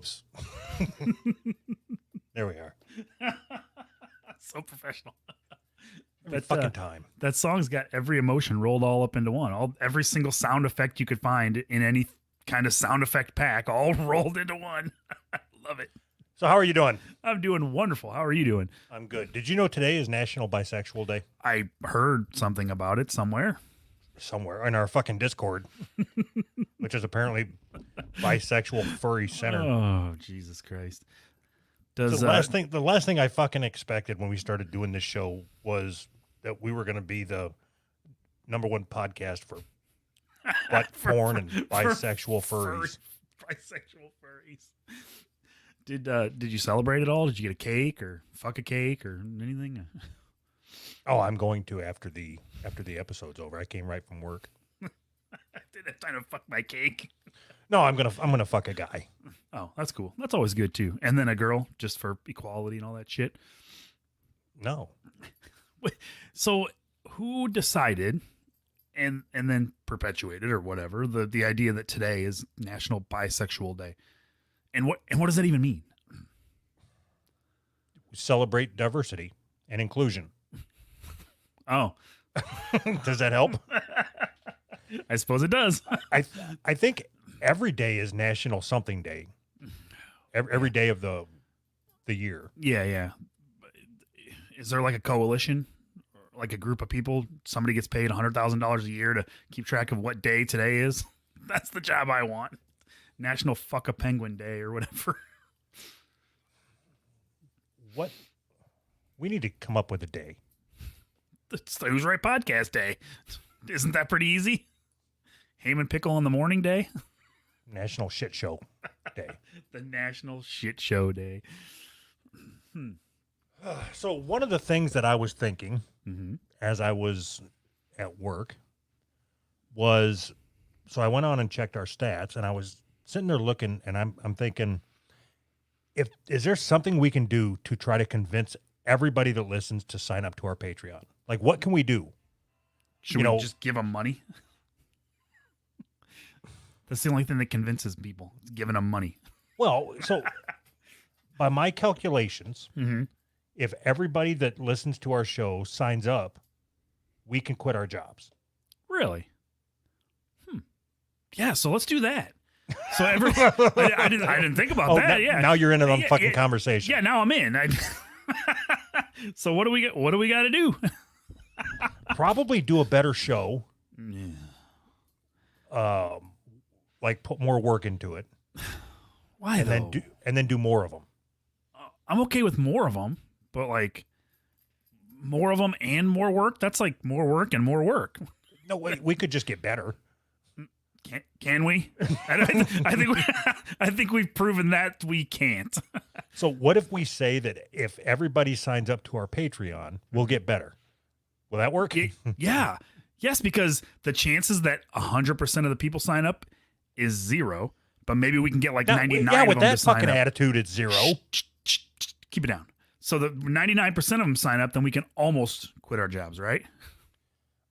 Whoops. There we are. So professional. Every fucking time. That song's got every emotion rolled all up into one. Every single sound effect you could find in any kind of sound effect pack, all rolled into one. I love it. So how are you doing? I'm doing wonderful. How are you doing? I'm good. Did you know today is National Bisexual Day? I heard something about it somewhere. Somewhere in our fucking Discord, which is apparently Bisexual Furry Center. Oh, Jesus Christ. The last thing I fucking expected when we started doing this show was that we were going to be the #1 podcast for butt porn and bisexual furries. Bisexual furries. Did you celebrate at all? Did you get a cake or fuck a cake or anything? Oh, I'm going to after the episode's over. I came right from work. I didn't have time to fuck my cake. No, I'm gonna fuck a guy. Oh, that's cool. That's always good too. And then a girl, just for equality and all that shit. No. So who decided and then perpetuated or whatever the idea that today is National Bisexual Day? And what does that even mean? Celebrate diversity and inclusion. Oh. Does that help? I suppose it does. I think every day is National Something Day. Every day of the year. Yeah. Is there like a coalition, like a group of people? Somebody gets paid $100,000 a year to keep track of what day today is. That's the job I want. National Fuck a Penguin Day or whatever. What? We need to come up with a day. It's the Who's Right Podcast Day. Isn't that pretty easy? Ham and Pickle on the Morning Day. National Shit Show Day. The National Shit Show Day. So one of the things that I was thinking as I was at work was, so I went on and checked our stats, and I was sitting there looking, and I'm thinking, is there something we can do to try to convince everybody that listens to sign up to our Patreon? Like, what can we do? Should we just give them money? That's the only thing that convinces people. It's giving them money. Well, so by my calculations, if everybody that listens to our show signs up, we can quit our jobs. Really? Yeah, so let's do that. So I didn't think about that. Yeah. Now you're in a fucking conversation. Yeah, now I'm in. So what do we got to do? Probably do a better show. Yeah. Like put more work into it. Why and though? then do more of them. I'm okay with more of them, but like more of them and more work. That's like more work and more work. No, we could just get better. Can we? I think we've proven that we can't. So what if we say that if everybody signs up to our Patreon, we'll get better? Will that work? Yeah. Yes, because the chances that 100% of the people sign up is 0, but maybe we can get like 99 yeah, of with them that to sign fucking up. attitude, it's 0. Keep it down. So the 99% of them sign up, then we can almost quit our jobs, right?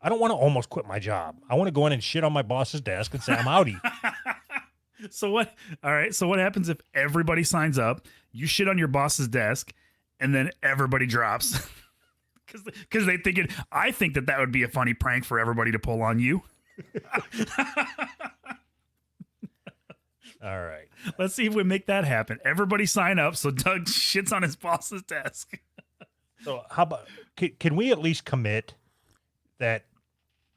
I don't want to almost quit my job. I want to go in and shit on my boss's desk and say I'm outie. So what? All right. So what happens if everybody signs up, you shit on your boss's desk, and then everybody drops? Because they think it. I think that would be a funny prank for everybody to pull on you. All right. Let's see if we make that happen. Everybody sign up so Doug shits on his boss's desk. So how about, can we at least commit that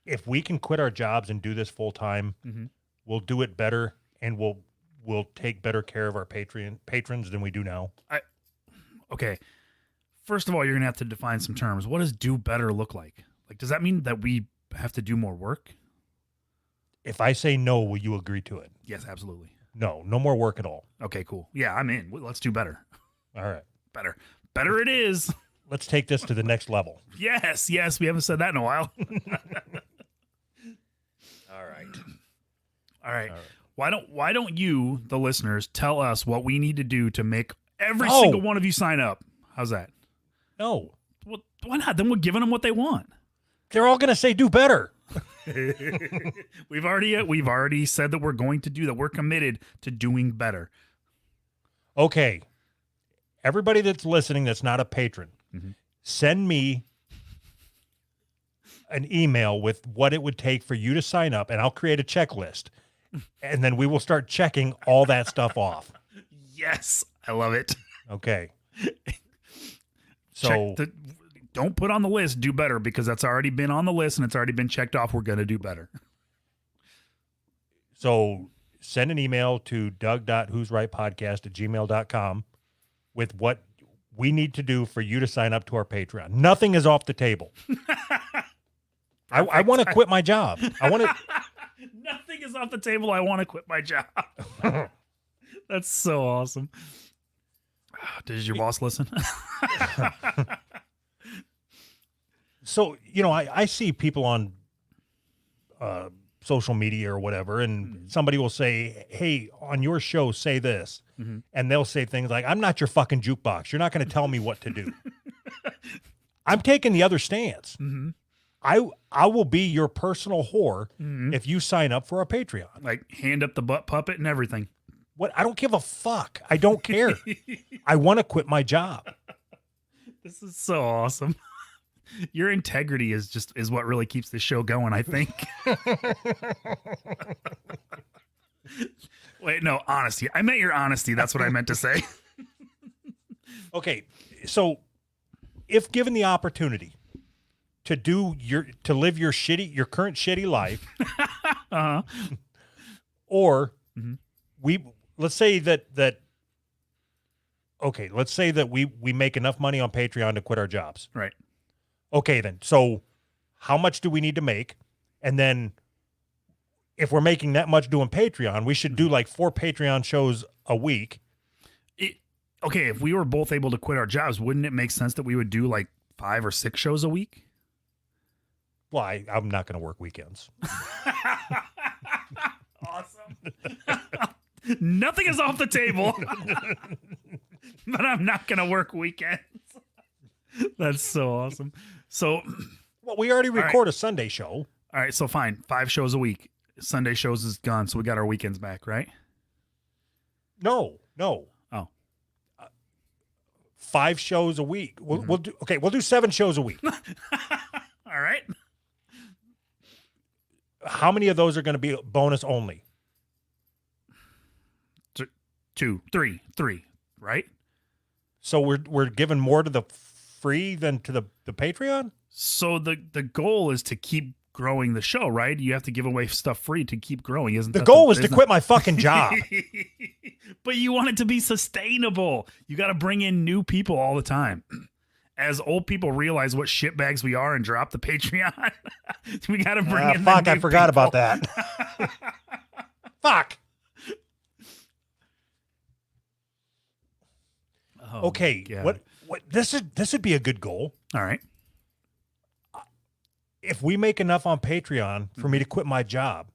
if we can quit our jobs and do this full time, we'll do it better and we'll take better care of our patrons than we do now? Okay. First of all, you're going to have to define some terms. What does do better look like? Like, does that mean that we have to do more work? If I say no, will you agree to it? Yes, absolutely. No more work at all. Okay, cool. Yeah, I'm in. Let's do better. All right. Better it is. Let's take this to the next level. Yes. We haven't said that in a while. All right. Why don't you, the listeners, tell us what we need to do to make every single one of you sign up? How's that? No. Well, why not? Then we're giving them what they want. They're all going to say do better. We've already said that we're going to do that. We're committed to doing better. Okay. Everybody that's listening that's not a patron, send me an email with what it would take for you to sign up, and I'll create a checklist. And then we will start checking all that stuff off. Yes, I love it. Okay. So don't put on the list, do better, because that's already been on the list and it's already been checked off. We're going to do better. So send an email to doug.who'srightpodcast@gmail.com with what we need to do for you to sign up to our Patreon. Nothing is off the table. I want to quit my job. I want to. Nothing is off the table. I want to quit my job. That's so awesome. Does your boss listen? So, I see people on social media or whatever, and somebody will say, hey, on your show, say this. And they'll say things like, I'm not your fucking jukebox. You're not going to tell me what to do. I'm taking the other stance. I will be your personal whore if you sign up for our Patreon. Like hand up the butt puppet and everything. What? I don't give a fuck. I don't care. I want to quit my job. This is so awesome. Your integrity is what really keeps this show going, I think. Wait, no, honesty. I meant your honesty. That's what I meant to say. Okay, so if given the opportunity to live your current shitty life, or let's say that we make enough money on Patreon to quit our jobs. Right. Okay, then. So how much do we need to make? And then if we're making that much doing Patreon, we should do like 4 Patreon shows a week. Okay, if we were both able to quit our jobs, wouldn't it make sense that we would do like 5 or 6 shows a week? Well, I'm not going to work weekends. Awesome. Nothing is off the table. But I'm not going to work weekends. That's so awesome. So, well, we already record a Sunday show. All right, so fine. 5 shows a week. Sunday shows is gone, so we got our weekends back, right? No. Oh. 5 shows a week. We'll do 7 shows a week. All right. How many of those are going to be bonus only? 2, 3, right? So we're giving more to the free than to the Patreon? So the goal is to keep growing the show, right? You have to give away stuff free to keep growing, isn't the goal was to quit my fucking job. But you want it to be sustainable. You got to bring in new people all the time. As old people realize what shitbags we are and drop the Patreon, we got to bring in fuck, I forgot about that. Fuck. Oh, okay, what this would be a good goal. All right. If we make enough on Patreon for me to quit my job,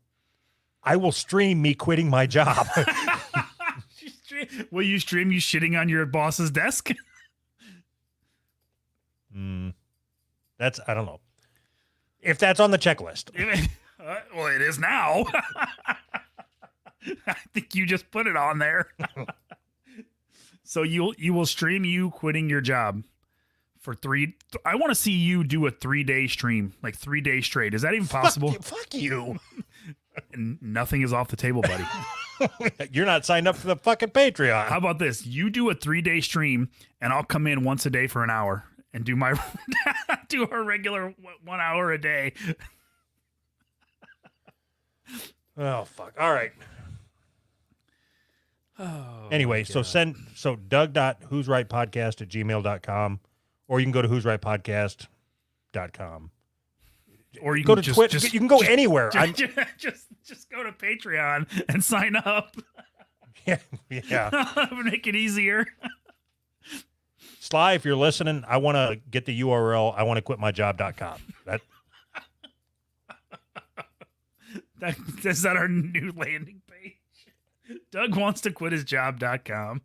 I will stream me quitting my job. Will you stream you shitting on your boss's desk? That's, I don't know. If that's on the checklist. Well, it is now. I think you just put it on there. So you will stream you quitting your job for 3. I want to see you do a 3-day stream, like 3 days straight. Is that even possible? Fuck you. And nothing is off the table, buddy. You're not signed up for the fucking Patreon. How about this? You do a 3-day stream, and I'll come in once a day for an hour and do my do a regular 1 hour a day. Oh fuck! All right. Oh, anyway, so doug.who'srightpodcast@gmail.com, or you can go to who'srightpodcast.com. Or you go can to Twitter. You can go anywhere. Just go to Patreon and sign up. Yeah. Make it easier. Sly, if you're listening, I want to get the URL. I want to quit my job.com. Is that our new landing page? Doug wants to quit his job.com.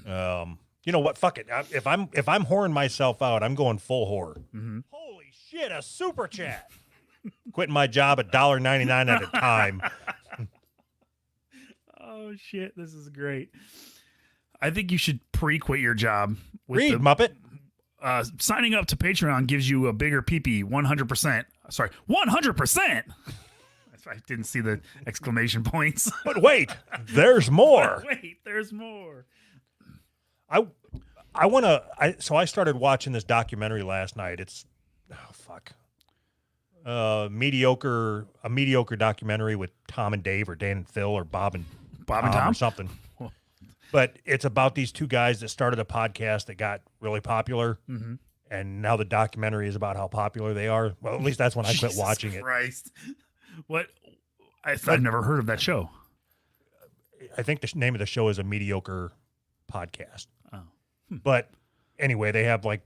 You know what? Fuck it. If I'm whoring myself out, I'm going full whore. Mm-hmm. Holy shit, a super chat. Quitting my job at $1.99 at a time. Oh shit, this is great. I think you should pre-quit your job. Read, Muppet. Signing up to Patreon gives you a bigger PP 100%. Sorry, 100%. I didn't see the exclamation points. But wait, there's more. Wait, there's more. I I started watching this documentary last night. It's a mediocre documentary with Tom and Dave or Dan and Phil or Bob and Tom or something. But it's about these two guys that started a podcast that got really popular. Mm-hmm. And now the documentary is about how popular they are. Well, at least that's when I quit watching it. Christ. What? I've never heard of that show. I think the name of the show is A Mediocre Podcast. Oh. But anyway, they have like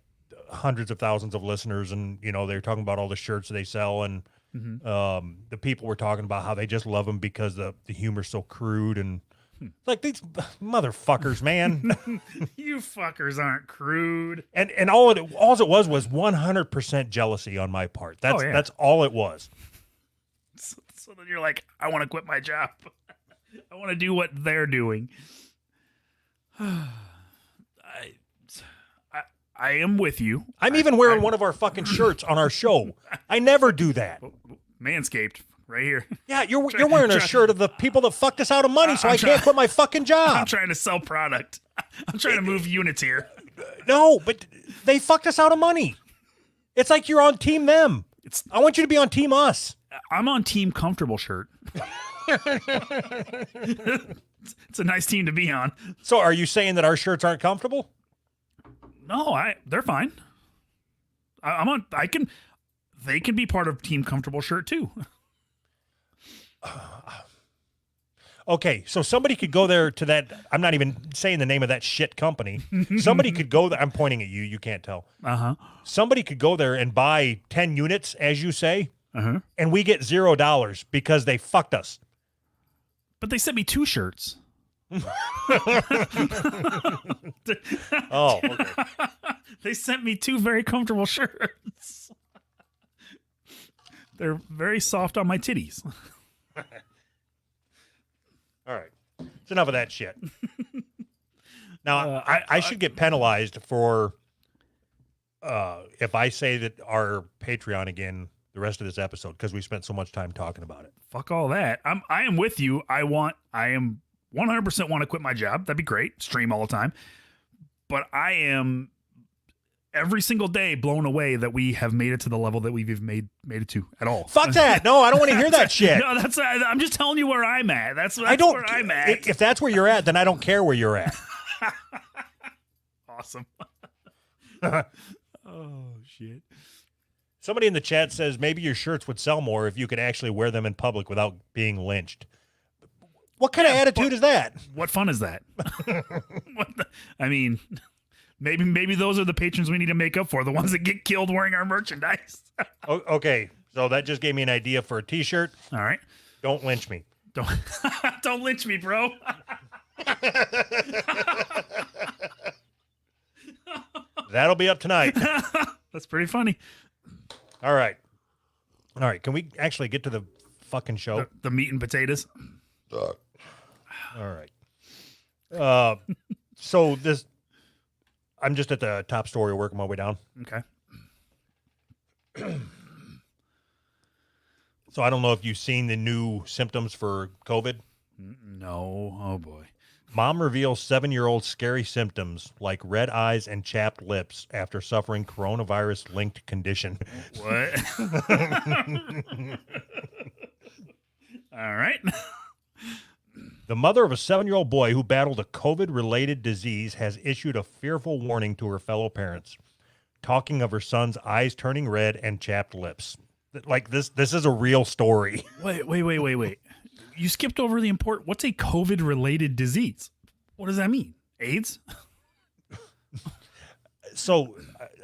hundreds of thousands of listeners, and they're talking about all the shirts they sell, and the people were talking about how they just love them because the humor's so crude, and like these motherfuckers, man. You fuckers aren't crude. And all it was 100% jealousy on my part. That's all it was. So then you're like, I want to quit my job. I want to do what they're doing. I am with you. I'm even wearing one of our fucking shirts on our show. I never do that. Manscaped, right here. Yeah, you're wearing a shirt of the people that fucked us out of money, so I can't quit my fucking job. I'm trying to sell product. I'm trying to move units here. No, but they fucked us out of money. It's like you're on team them. I want you to be on team us. I'm on team comfortable shirt. It's a nice team to be on. So are you saying that our shirts aren't comfortable? No, they're fine. They can be part of Team Comfortable shirt too. Okay, so somebody could go there to that. I'm not even saying the name of that shit company. Somebody could go there. I'm pointing at you. You can't tell. Somebody could go there and buy 10 units, as you say, and we get $0 because they fucked us. But they sent me 2 shirts. Oh, okay. They sent me 2 very comfortable shirts. They're very soft on my titties. All right. It's enough of that shit. Now, I should get penalized for if I say that our Patreon again the rest of this episode because we spent so much time talking about it. Fuck all that. I am with you. I am 100% want to quit my job. That'd be great. Stream all the time. But I am every single day blown away that we have made it to the level that we've made it to at all. Fuck that. No, I don't want to hear that shit. No, I'm just telling you where I'm at. That's where I'm at. If that's where you're at, then I don't care where you're at. Awesome. Oh, shit. Somebody in the chat says maybe your shirts would sell more if you could actually wear them in public without being lynched. What kind of attitude is that? What fun is that? I mean, maybe those are the patrons we need to make up for, the ones that get killed wearing our merchandise. Okay, so that just gave me an idea for a T-shirt. All right. Don't lynch me. Don't lynch me, bro. That'll be up tonight. That's pretty funny. All right. Can we actually get to the fucking show? The meat and potatoes. All right. So I'm just at the top story, working my way down. Okay. So I don't know if you've seen the new symptoms for COVID. No. Oh boy. Mom reveals 7-year-old scary symptoms like red eyes and chapped lips after suffering coronavirus-linked condition. What? All right. The mother of a 7-year-old boy who battled a COVID-related disease has issued a fearful warning to her fellow parents, talking of her son's eyes turning red and chapped lips. Like this is a real story. Wait. You skipped over the important. What's a COVID-related disease? What does that mean? AIDS? So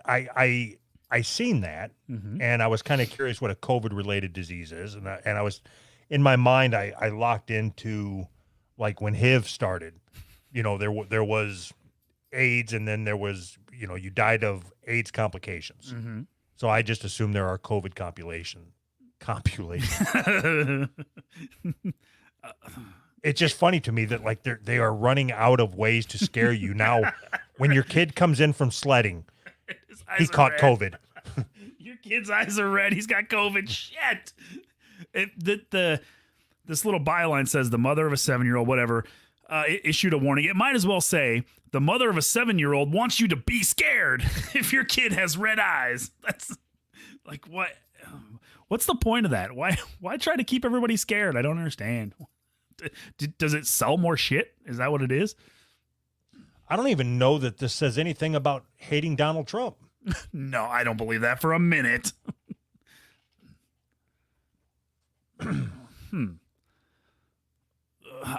I seen that, and I was kind of curious what a COVID-related disease is, and I was in my mind I locked into like when HIV started. There was AIDS, and then there was you died of AIDS complications. Mm-hmm. So I just assume there are COVID compilation. it's just funny to me that like they are running out of ways to scare you now. When your kid comes in from sledding, His eyes he are caught red. COVID. Your kid's eyes are red. He's got COVID. Shit. This little byline says the mother of a 7-year-old, whatever, issued a warning. It might as well say the mother of a 7-year-old wants you to be scared if your kid has red eyes. That's like what? What's the point of that? Why try to keep everybody scared? I don't understand. Does it sell more shit? Is that what it is? I don't even know that this says anything about hating Donald Trump. No, I don't believe that for a minute.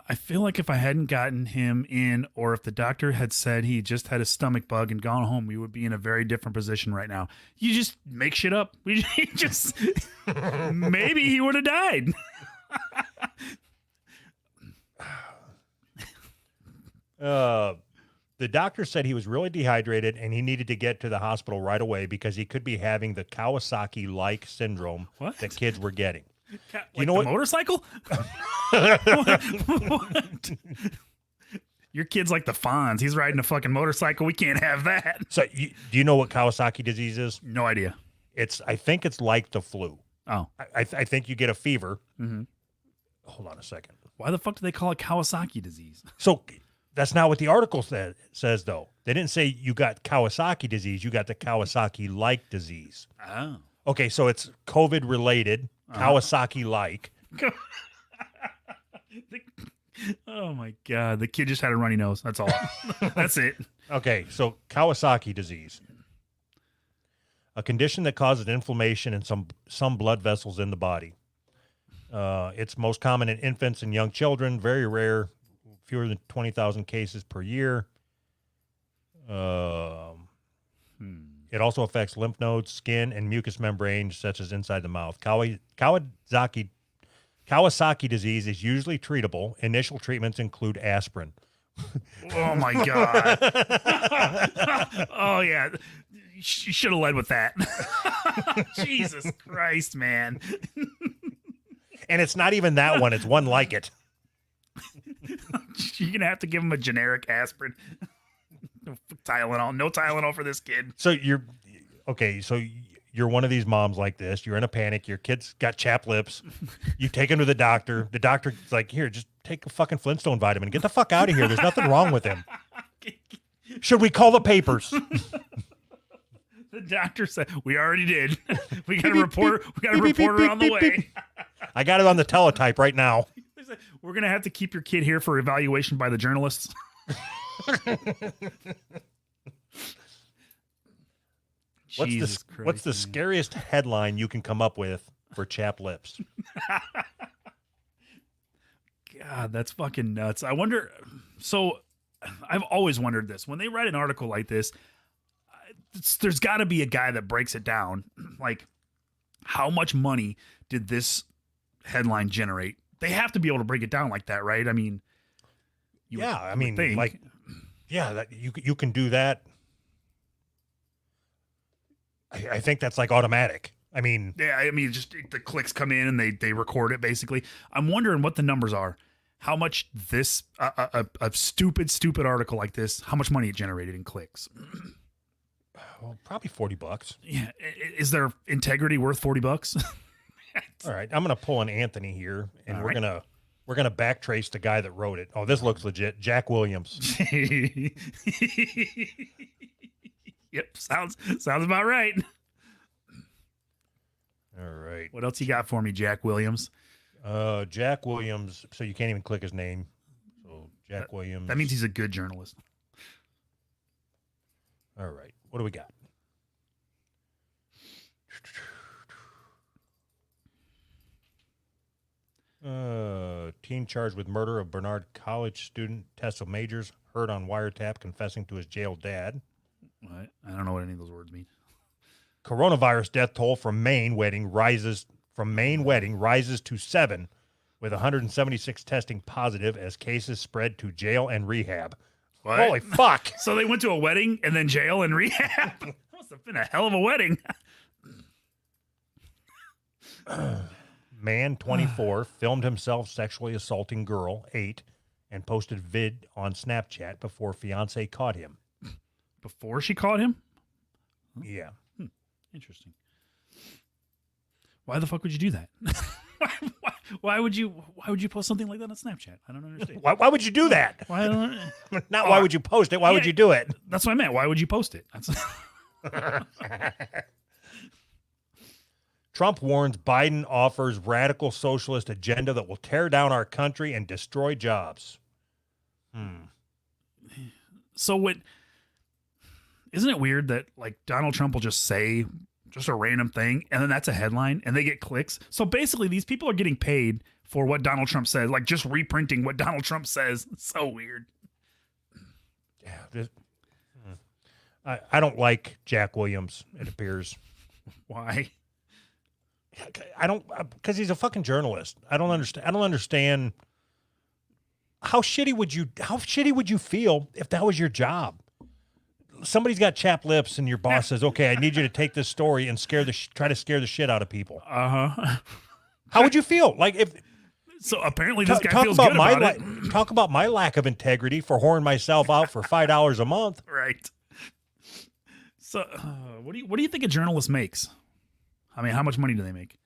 I feel like if I hadn't gotten him in, or if the doctor had said he just had a stomach bug and gone home, we would be in a very different position right now. You just make shit up. We just maybe he would have died. The doctor said he was really dehydrated and he needed to get to the hospital right away because he could be having the Kawasaki-like syndrome What? that kids were getting. Like you know the what? motorcycle? What? Your kid's like the Fonz. He's riding a fucking motorcycle. We can't have that. So, do you know what Kawasaki disease is? No idea. I think it's like the flu. Oh. I think you get a fever. Mhm. Hold on a second. Why the fuck do they call it Kawasaki disease? So that's not what the article says, though. They didn't say you got Kawasaki disease. You got the Kawasaki-like disease. Oh. Okay, so it's COVID-related, Kawasaki-like. Oh my God. The kid just had a runny nose. That's all. That's it. Okay, so Kawasaki disease. A condition that causes inflammation in some blood vessels in the body. It's most common in infants and young children, very rare, fewer than 20,000 cases per year. It also affects lymph nodes, skin, and mucous membranes, such as inside the mouth. Kawasaki disease is usually treatable. Initial treatments include aspirin. Oh my God. Oh yeah. You should have led with that. Jesus Christ, man. And it's not even that one. It's one like it. You're going to have to give him a generic aspirin. Tylenol. No Tylenol for this kid. So you're one of these moms like this. You're in a panic. Your kid's got chapped lips. You take him to the doctor. The doctor's like, here, just take a fucking Flintstone vitamin. Get the fuck out of here. There's nothing wrong with him. Should we call the papers? The doctor said, we already did. We got a reporter. We got a reporter on the way. I got it on the teletype right now. We're going to have to keep your kid here for evaluation by the journalists. What's the scariest headline you can come up with for chapped lips? God, that's fucking nuts. I wonder. So I've always wondered this. When they write an article like this, there's got to be a guy that breaks it down. Like, how much money did this headline generate? They have to be able to break it down like that, right? I mean, that you can do that. I think that's like automatic. I mean, just the clicks come in and they record it basically. I'm wondering what the numbers are. How much this a stupid article like this, how much money it generated in clicks? Well, probably $40. Yeah, is their integrity worth $40? All right, I'm gonna pull an Anthony here, and we're gonna backtrace the guy that wrote it. Oh, this looks legit. Jack Williams. Yep, sounds about right. All right. What else you got for me, Jack Williams? Jack Williams. So you can't even click his name. So Jack Williams. That means he's a good journalist. All right. What do we got? Teen charged with murder of Bernard College student Tessa Majors heard on wiretap confessing to his jailed dad. What? I don't know what any of those words mean. Coronavirus death toll from Maine wedding rises to 7, with 176 testing positive as cases spread to jail and rehab. What? Holy fuck! So they went to a wedding and then jail and rehab. Must have been a hell of a wedding. Man 24 filmed himself sexually assaulting girl 8 and posted vid on Snapchat before fiance caught him. Before she caught him? Yeah. Interesting. Why the fuck would you do that? why would you post something like that on Snapchat? I don't understand. Why would you do that? Why don't, Not why would you post it? Why would you do it? That's what I meant. Why would you post it? That's Trump warns Biden offers radical socialist agenda that will tear down our country and destroy jobs. So what? Isn't it weird that like Donald Trump will just say just a random thing and then that's a headline and they get clicks? So basically these people are getting paid for what Donald Trump says, like just reprinting what Donald Trump says. It's so weird. Yeah, I don't like Jack Williams, it appears. Why? I don't, because he's a fucking journalist. I don't understand. How shitty would you feel if that was your job? Somebody's got chapped lips and your boss says, "Okay, I need you to take this story and try to scare the shit out of people." Uh-huh. How would you feel? Like if So apparently this guy feels about good about it. talk about my lack of integrity for whoring myself out for $5 a month. Right. So what do you think a journalist makes? I mean, how much money do they make?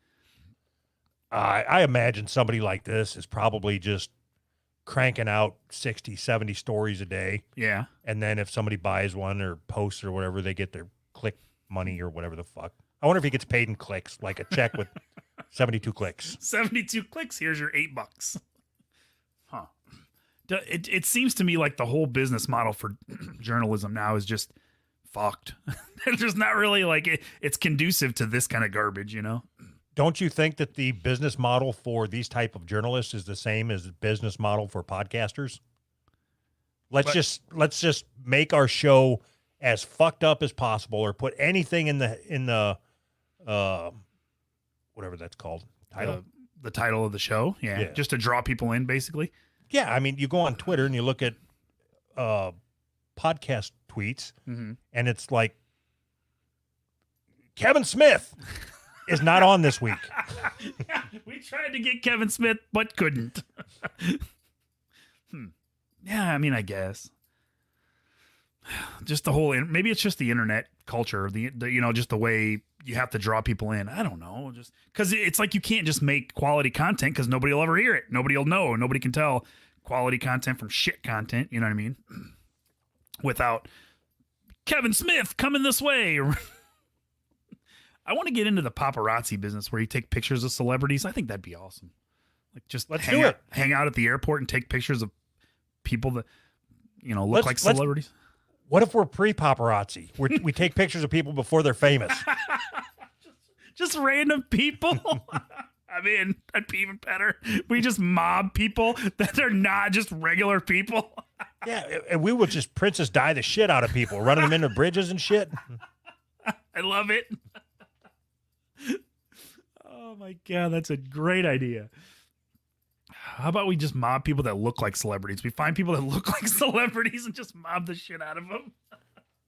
I imagine somebody like this is probably just cranking out 60, 70 stories a day. Yeah. And then if somebody buys one or posts or whatever, they get their click money or whatever the fuck. I wonder if he gets paid in clicks, like a check with 72 clicks. 72 clicks. Here's your $8. Huh. It seems to me like the whole business model for journalism now is just fucked. It's just not really like it's conducive to this kind of garbage, you know? Don't you think that the business model for these type of journalists is the same as the business model for podcasters? Let's just make our show as fucked up as possible, or put anything in the whatever that's called, title. The title of the show, yeah, just to draw people in, basically. Yeah, I mean, you go on Twitter and you look at podcast tweets, and it's like Kevin Smith is not on this week. We tried to get Kevin Smith, but couldn't. Yeah, I mean, I guess. Just the whole, maybe it's just the internet culture, the just the way you have to draw people in. I don't know, just because it's like you can't just make quality content because nobody will ever hear it. Nobody will know. Nobody can tell quality content from shit content. You know what I mean? Without Kevin Smith coming this way. I want to get into the paparazzi business where you take pictures of celebrities. I think that'd be awesome. Like just hang out at the airport and take pictures of people that look like celebrities. What if we're pre-paparazzi? We take pictures of people before they're famous. just random people. I mean, that'd be even better. We just mob people that are not just regular people. Yeah, and we would just Princess Di the shit out of people, running them into bridges and shit. I love it. Oh my God, that's a great idea. How about we just mob people that look like celebrities? We find people that look like celebrities and just mob the shit out of them.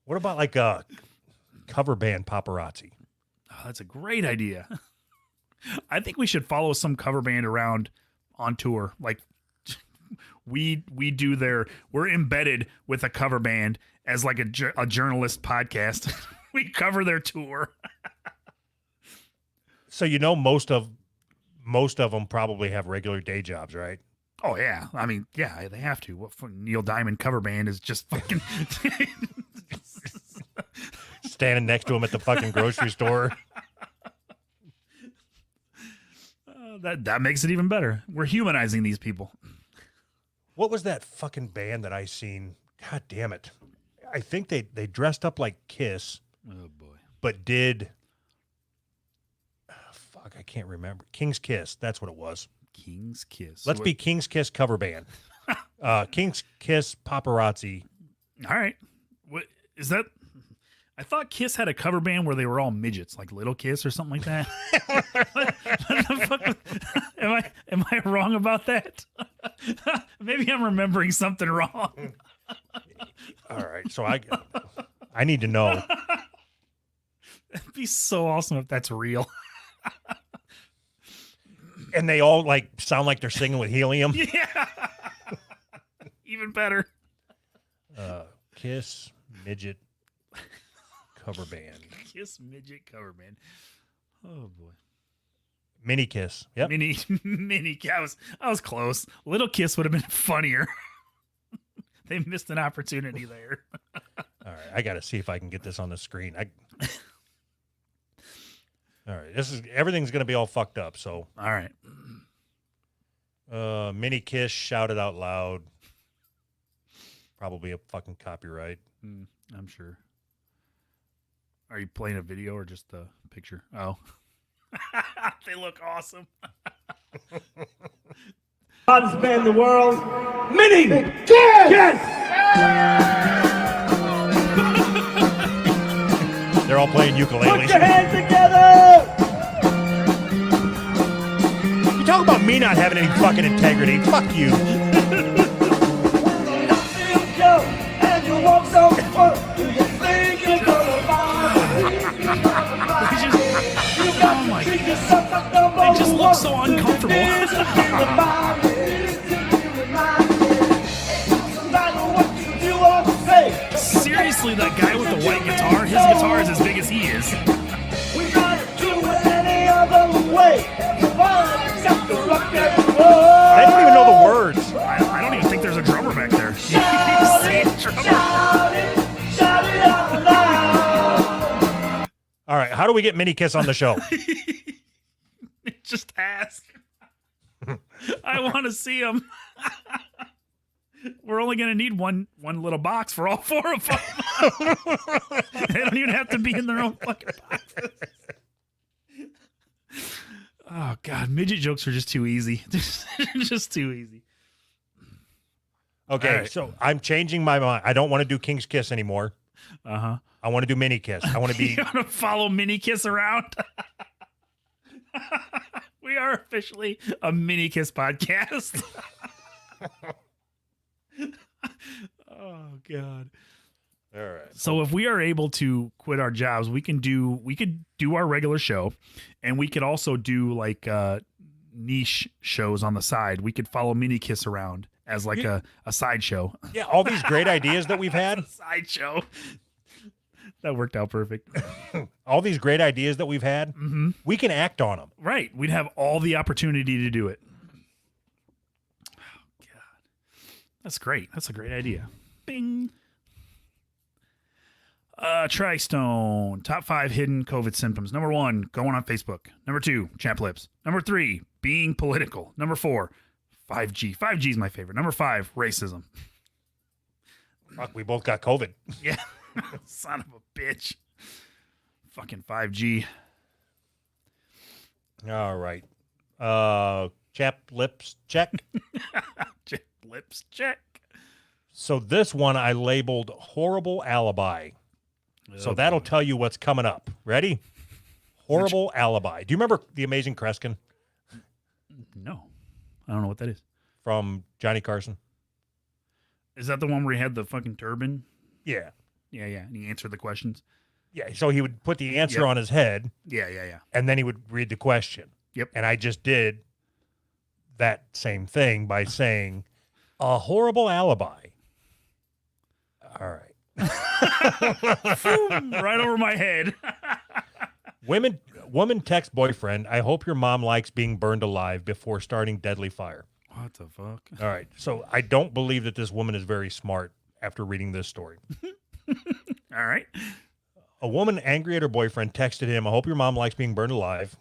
What about like a cover band paparazzi? Oh, that's a great idea. I think we should follow some cover band around on tour. Like we do we're embedded with a cover band as like a journalist podcast. We cover their tour. So most of them probably have regular day jobs, right? Oh yeah, I mean, yeah, they have to. What Neil Diamond cover band is just fucking standing next to him at the fucking grocery store. That makes it even better. We're humanizing these people. What was that fucking band that I seen? God damn it! I think they dressed up like Kiss. Oh boy! But did. I can't remember. King's Kiss. That's what it was. King's Kiss. Let's be King's Kiss cover band. King's Kiss paparazzi. All right. What is that? I thought Kiss had a cover band where they were all midgets, like Little Kiss or something like that. What the fuck? Am I wrong about that? Maybe I'm remembering something wrong. All right. So I need to know. It'd be so awesome if that's real. And they all like sound like they're singing with helium. Yeah. Even better. Kiss midget cover band. Kiss midget cover band. Oh boy. Mini Kiss. Yep. Mini. I was close. Little Kiss would have been funnier. They missed an opportunity there. All right, I got to see if I can get this on the screen. All right, everything's going to be all fucked up. So, all right. Mini Kiss, shout it out loud. Probably a fucking copyright. I'm sure. Are you playing a video or just a picture? Oh, they look awesome. Hottest band in the world, Mini Kiss! They're all playing ukulele. Put your hands together! You talk about me not having any fucking integrity. Fuck you. And you walk so far, do you think you're gonna They just look so uncomfortable. Seriously, that guy with the white guitar, his guitar is as big as he is. We gotta do it any other way. They don't even know the words. I don't even think there's a drummer back there. All right, how do we get Mini Kiss on the show? Just ask. I want to see him. We're only going to need one little box for all four of them. They don't even have to be in their own fucking boxes. Oh, God. Midget jokes are just too easy. Just too easy. Okay, right. so I'm changing my mind. I don't want to do King's Kiss anymore. Uh-huh. I want to do Mini Kiss. I want to be... You want to follow Mini Kiss around? We are officially a Mini Kiss podcast. Oh, God. All right. So if we are able to quit our jobs, we could do our regular show, and we could also do like niche shows on the side. We could follow Mini Kiss around as like a side show. Yeah, all these great ideas that we've had. Side show. That worked out perfect. All these great ideas that we've had, we can act on them. Right. We'd have all the opportunity to do it. Oh, God. That's great. That's a great idea. Bing. Tristone. Top 5 hidden COVID symptoms. Number 1, going on Facebook. Number 2, champ lips. Number 3, being political. Number 4, 5G. 5G is my favorite. Number 5, racism. Fuck, we both got COVID. Yeah. Son of a bitch. Fucking 5G. All right. Chap lips check. Chap lips check. So this one I labeled horrible alibi. So that'll tell you what's coming up. Ready? Horrible alibi. Do you remember The Amazing Kreskin No. I don't know what that is. from Johnny Carson? Is that the one where he had the fucking turban? Yeah. Yeah. And he answered the questions. Yeah. So he would put the answer Yep. on his head, Yeah. and then he would read the question. Yep. And I just did that same thing by saying a horrible alibi. All right. Right over my head. Woman text boyfriend, I hope your mom likes being burned alive before starting deadly fire. What the fuck? All right. So I don't believe that this woman is very smart after reading this story. All right. A woman angry at her boyfriend texted him, I hope your mom likes being burned alive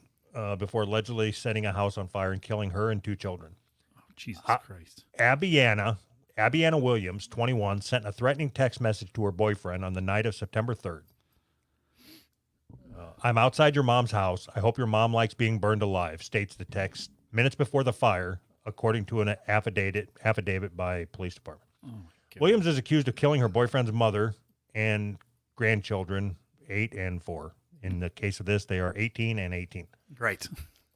before allegedly setting a house on fire and killing her and 2 children. Oh, Jesus Christ. Abbiana Williams, 21, sent a threatening text message to her boyfriend on the night of September 3rd. I'm outside your mom's house. I hope your mom likes being burned alive, states the text minutes before the fire, according to an affidavit by police department. Oh, my God. Williams is accused of killing her boyfriend's mother and grandchildren, 8 and 4. In the case of this, they are 18 and 18. Right.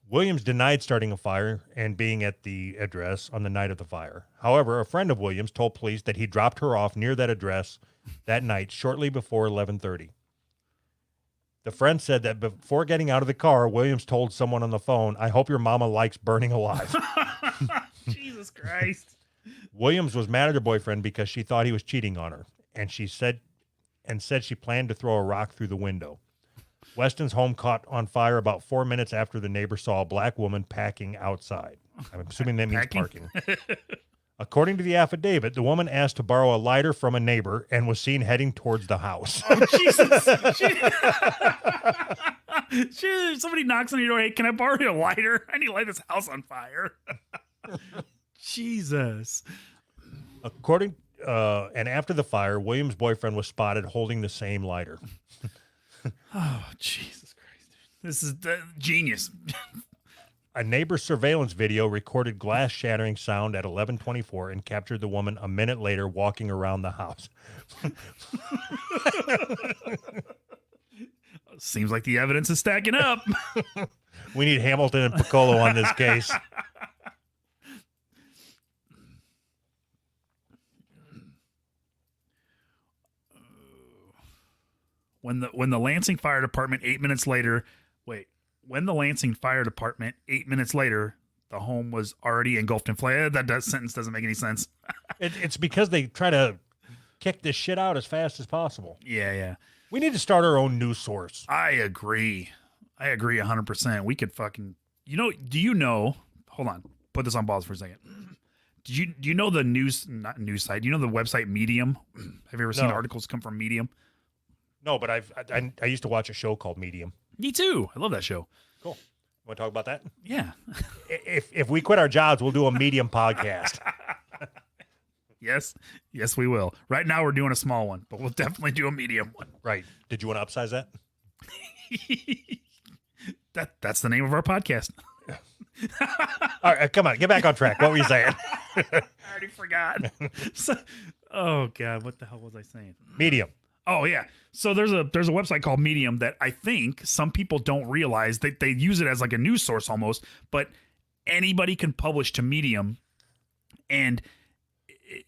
Williams denied starting a fire and being at the address on the night of the fire. However, a friend of Williams told police that he dropped her off near that address that night shortly before 11:30. The friend said that before getting out of the car, Williams told someone on the phone, "I hope your mama likes burning alive." Jesus Christ. Williams was mad at her boyfriend because she thought he was cheating on her, and said she planned to throw a rock through the window. Weston's home caught on fire about 4 minutes after the neighbor saw a black woman packing outside. I'm assuming that means Packing? parking. According to the affidavit, the woman asked to borrow a lighter from a neighbor and was seen heading towards the house. Oh, Jesus. Somebody knocks on your door. Hey, can I borrow your lighter? I need to light this house on fire. Jesus. According and after the fire, Williams' boyfriend was spotted holding the same lighter. Oh, Jesus Christ. This is genius. A neighbor's surveillance video recorded glass shattering sound at 11:24 and captured the woman a minute later walking around the house. Seems like the evidence is stacking up. We need Hamilton and Piccolo on this case. When the Lansing Fire Department 8 minutes later, the home was already engulfed in flames. That sentence doesn't make any sense. It's because they try to kick this shit out as fast as possible. Yeah. We need to start our own news source. I agree 100%. We could fucking, do you know, hold on, put this on pause for a second. Do you know the not news site? Do you know the website Medium? Have you ever seen No. articles come from Medium? No, but I used to watch a show called Medium. Me too. I love that show. Cool. Want to talk about that? Yeah. If we quit our jobs, we'll do a Medium podcast. Yes, we will. Right now we're doing a small one, but we'll definitely do a medium one. Right. Did you want to upsize that? That's the name of our podcast. All right, come on, get back on track. What were you saying? I already forgot. Oh God, what the hell was I saying? Medium. Oh yeah. So there's a website called Medium that I think some people don't realize that they use it as like a news source almost, but anybody can publish to Medium, and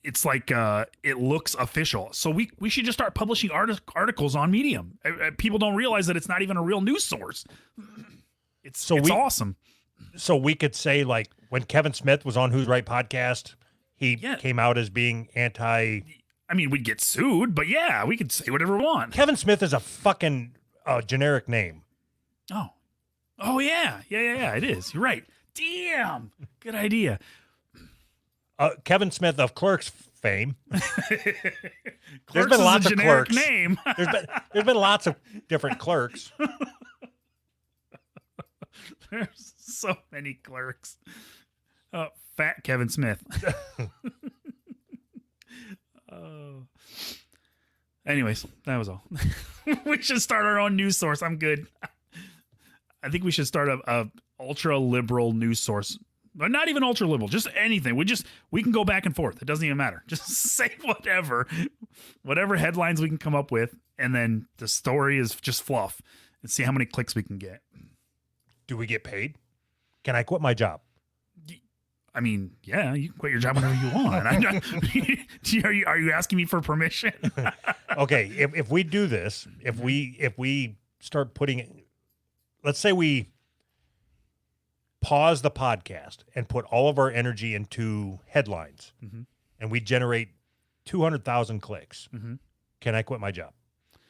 it's like it looks official. So we should just start publishing articles on Medium. People don't realize that it's not even a real news source. It's awesome. So we could say, like, when Kevin Smith was on Who's Right podcast, he came out as being anti. I mean, we'd get sued, but yeah, we could say whatever we want. Kevin Smith is a fucking generic name. Oh yeah, it is. You're right. Damn, good idea. Kevin Smith of Clerks fame. Clerks been is lots a of generic clerks. name. There's been lots of different clerks. There's so many clerks. Fat Kevin Smith. Anyways, that was all. We should start our own news source. I'm good. I think we should start a ultra liberal news source. But not even ultra liberal, just anything. We can go back and forth. It doesn't even matter. Just say whatever headlines we can come up with, and then the story is just fluff, and see how many clicks we can get. Do we get paid? Can I quit my job? I mean, yeah, you can quit your job whenever you want. I'm not, are you asking me for permission? Okay, if we do this, if we start putting, let's say we pause the podcast and put all of our energy into headlines, and we generate 200,000 clicks, can I quit my job?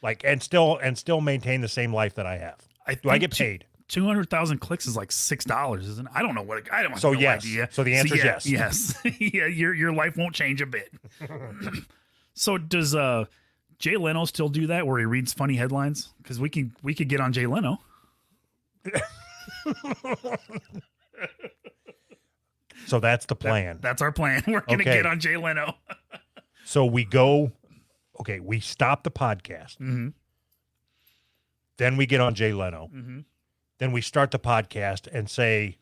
Like, and still maintain the same life that I have? Do I get paid? 200,000 clicks is like $6, isn't it? I don't know what. I don't have So no yes. idea. So the answer is yes. Yes. Yeah, your life won't change a bit. So does Jay Leno still do that where he reads funny headlines? Because we could get on Jay Leno. So that's the plan. That's our plan. We're gonna Okay. get on Jay Leno. So we go, okay, we stop the podcast. Then we get on Jay Leno. Then we start the podcast and say,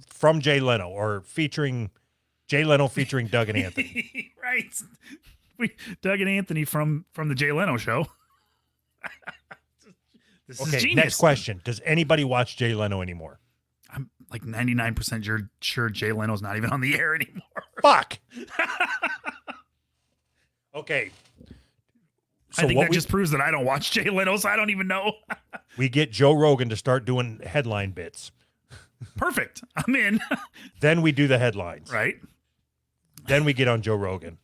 from Jay Leno, or featuring Jay Leno featuring Doug and Anthony. Right. Doug and Anthony from the Jay Leno show. This is Okay, genius. next question. Does anybody watch Jay Leno anymore? I'm like 99% sure Jay Leno's not even on the air anymore. Fuck. Okay. I think what that just proves that I don't watch Jay Leno, so I don't even know. we get Joe Rogan to start doing headline bits. Perfect. I'm in. Then we do the headlines. Right? Then we get on Joe Rogan.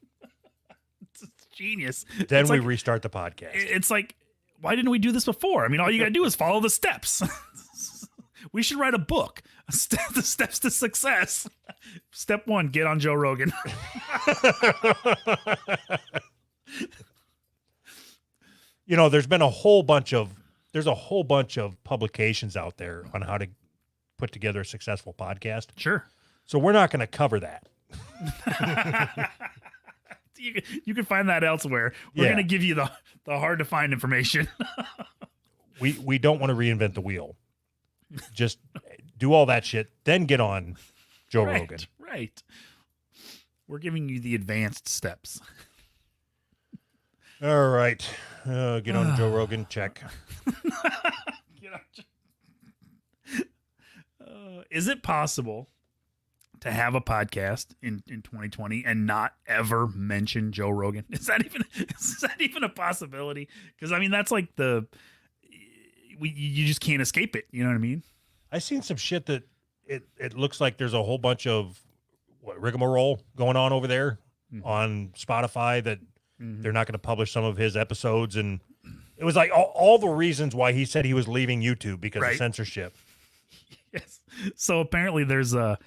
It's genius. Then It's we like- restart the podcast. It's like, why didn't we do this before? I mean, all you got to do is follow the steps. We should write a book, the steps to success. Step 1, get on Joe Rogan. You know, there's a whole bunch of publications out there on how to put together a successful podcast. Sure. So we're not going to cover that. You can find that elsewhere. We're Yeah. going to give you the hard to find information. We don't want to reinvent the wheel. Just do all that shit, then get on Joe Rogan. Right. We're giving you the advanced steps. All right. Get on Joe Rogan. Check. Is it possible to have a podcast in 2020 and not ever mention Joe Rogan? Is that even a possibility? Because I mean, that's like you just can't escape it. You know what I mean? I seen some shit that it looks like there's a whole bunch of rigmarole going on over there on Spotify that they're not going to publish some of his episodes, and it was like all the reasons why he said he was leaving YouTube because of Right. censorship. Yes. So apparently there's a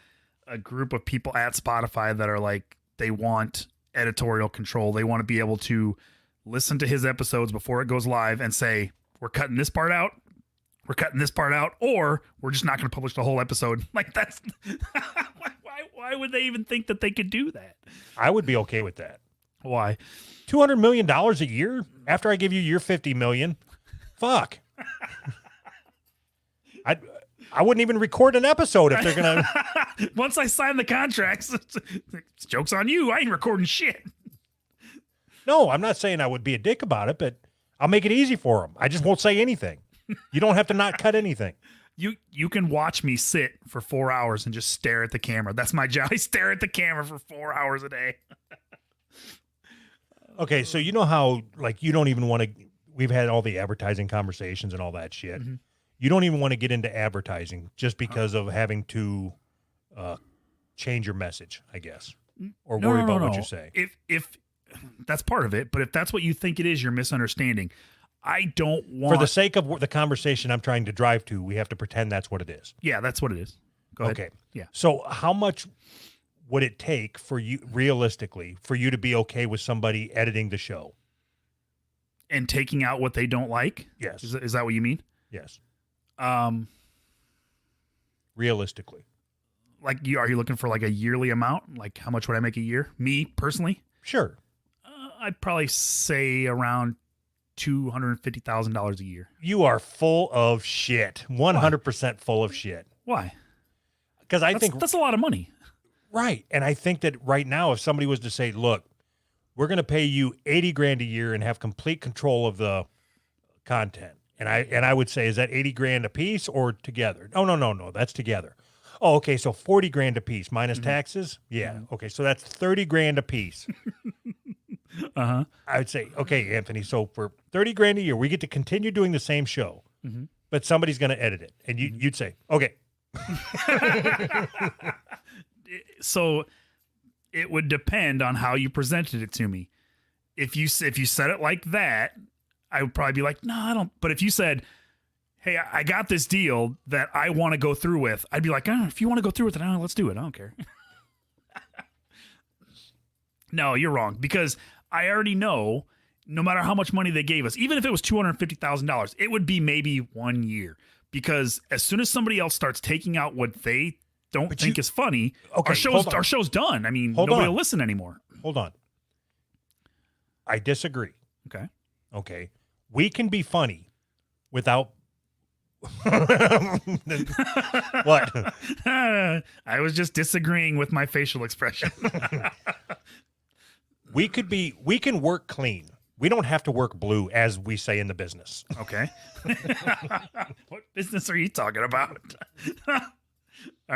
group of people at Spotify that are like, they want editorial control. They want to be able to listen to his episodes before it goes live and say, we're cutting this part out. We're cutting this part out, or we're just not going to publish the whole episode. Like that's why would they even think that they could do that? I would be okay with that. Why? $200 million a year after I give you your $50 million. Fuck. I wouldn't even record an episode if they're gonna. Once I sign the contracts, it's joke's on you. I ain't recording shit. No, I'm not saying I would be a dick about it, but I'll make it easy for them. I just won't say anything. You don't have to not cut anything. You can watch me sit for 4 hours and just stare at the camera. That's my job. I stare at the camera for 4 hours a day. Okay, so you know how like you don't even want to. We've had all the advertising conversations and all that shit. Mm-hmm. You don't even want to get into advertising just because of having to change your message, I guess, or worry about what you say. If that's part of it, but if that's what you think it is, you're misunderstanding. I don't want. For the sake of the conversation I'm trying to drive to, we have to pretend that's what it is. Yeah, that's what it is. Go ahead. Okay. Yeah. So how much would it take for you, realistically, for you to be okay with somebody editing the show? And taking out what they don't like. Yes. Is that what you mean? Yes. Realistically. Like are you looking for like a yearly amount? Like how much would I make a year? Me personally, Sure. I'd probably say around $250,000 a year. You are full of shit. 100% full of shit. Why? Because I think that's a lot of money. right. And I think that right now, if somebody was to say, look, we're going to pay you 80 grand a year and have complete control of the content. And I would say, is that 80 grand a piece or together? Oh, no. That's together. Oh, okay. So 40 grand a piece minus taxes. Yeah. Okay. So that's 30 grand a piece. Uh-huh. I would say, okay, Anthony, so for 30 grand a year, we get to continue doing the same show, but somebody's going to edit it. And you'd say, okay. So it would depend on how you presented it to me. If you said it like that, I would probably be like, no, I don't. But if you said, hey, I got this deal that I want to go through with, I'd be like, oh, if you want to go through with it, let's do it. I don't care. No, you're wrong, because I already know no matter how much money they gave us, even if it was $250,000, it would be maybe 1 year. Because as soon as somebody else starts taking out what they don't think is funny, Okay, our show's done. I mean, Hold nobody on. will listen anymore. Hold on. I disagree. Okay. Okay. We can be funny without. What? I was just disagreeing with my facial expression. We can work clean. We don't have to work blue, as we say in the business. Okay. What business are you talking about? All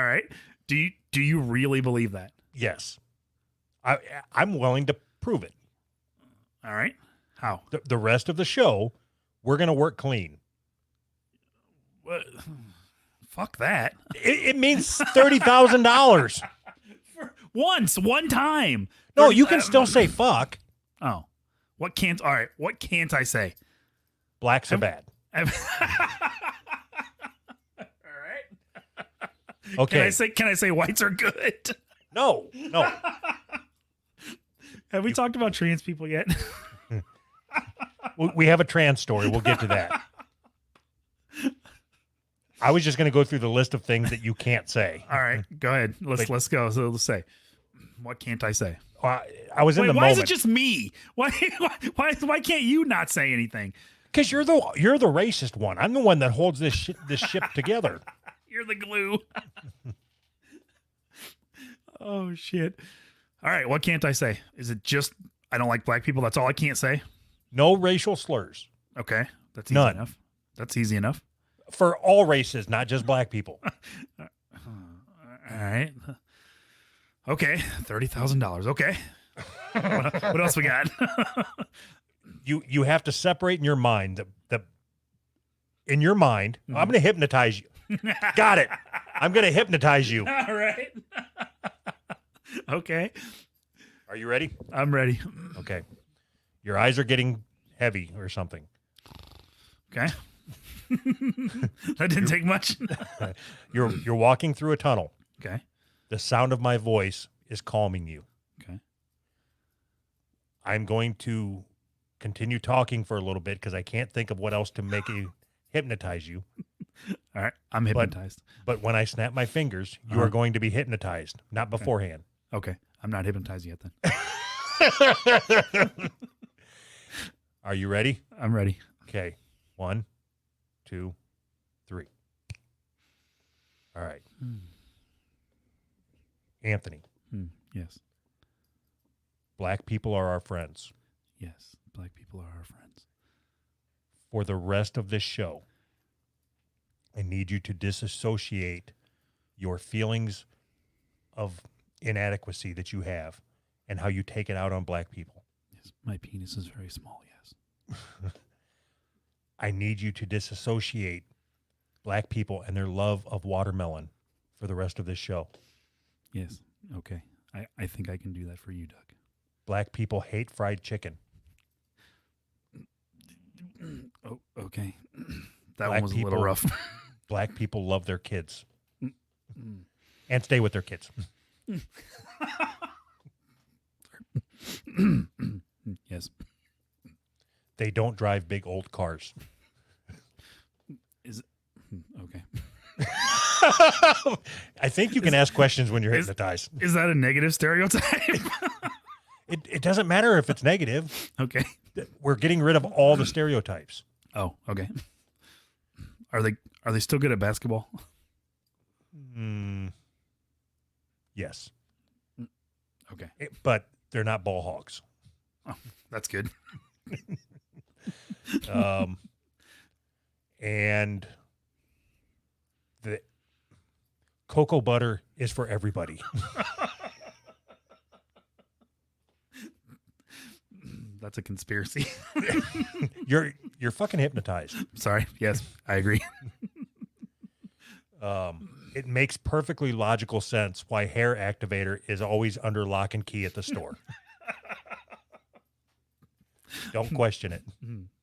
right. Do you really believe that? Yes. I'm willing to prove it. All right. How? The rest of the show, we're going to work clean. What? Fuck that. It means $30,000. One time. No, you can still say fuck. Oh, what can't I say? Blacks are bad. All right. Okay. Can I say whites are good? No. Have we talked about trans people yet? We have a trans story. We'll get to that. I was just going to go through the list of things that you can't say. All right, go ahead. Let's go. So let's say, what can't I say? I was in Wait, the why moment. is it just me? Why can't you not say anything? Because you're the racist one. I'm the one that holds this ship together. You're the glue. Oh shit. All right, what can't I say? Is it just I don't like black people? That's all I can't say? No racial slurs Okay. That's easy None. enough. That's easy enough. for all races, not just black people. All right. Okay. $30,000. Okay. What else we got? You have to separate in your mind in your mind. I'm going to hypnotize you. Got it. I'm going to hypnotize you. All right. Okay. Are you ready? I'm ready. Okay. Your eyes are getting heavy or something. Okay. That didn't take much. You're walking through a tunnel. Okay. The sound of my voice is calming you. Okay. I'm going to continue talking for a little bit because I can't think of what else to make you hypnotize you. All right. I'm hypnotized. But when I snap my fingers, you are going to be hypnotized, not beforehand. Okay. I'm not hypnotized yet then. Are you ready? I'm ready. Okay. 1, 2, 3. All right. Anthony, Yes. black people are our friends. Yes. Black people are our friends. For the rest of this show, I need you to disassociate your feelings of inadequacy that you have and how you take it out on black people. Yes. My penis is very small. Yes. I need you to disassociate black people and their love of watermelon for the rest of this show. Yes. Okay. I think I can do that for you, Doug. Black people hate fried chicken. Oh, okay. That Black one was a little people- rough. Black people love their kids and stay with their kids. Yes. They don't drive big old cars. Okay. I think you can ask questions when you're is- hypnotized. Is that a negative stereotype? It doesn't matter if it's negative. Okay. We're getting rid of all the stereotypes. Oh, okay. Are they still good at basketball? Yes. Okay. But they're not ball hogs. Oh, that's good. And the cocoa butter is for everybody. That's a conspiracy. You're fucking hypnotized. Sorry. Yes, I agree. It makes perfectly logical sense why hair activator is always under lock and key at the store. Don't question it.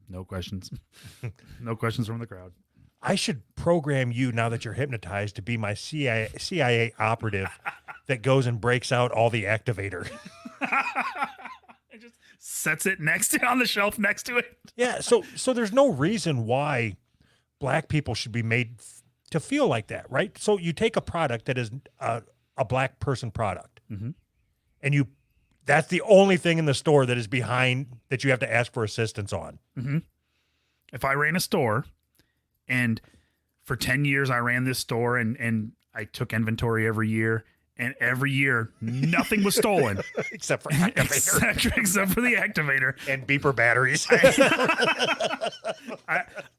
No questions. No questions from the crowd. I should program you now that you're hypnotized to be my CIA operative that goes and breaks out all the activator. It just sets it on the shelf next to it. Yeah, so there's no reason why black people should be made to feel like that, right? So you take a product that is a black person product, and that's the only thing in the store that is behind that you have to ask for assistance on. If I ran a store and for 10 years I ran this store and I took inventory every year, and every year nothing was stolen Except for activator except for the activator. and beeper batteries.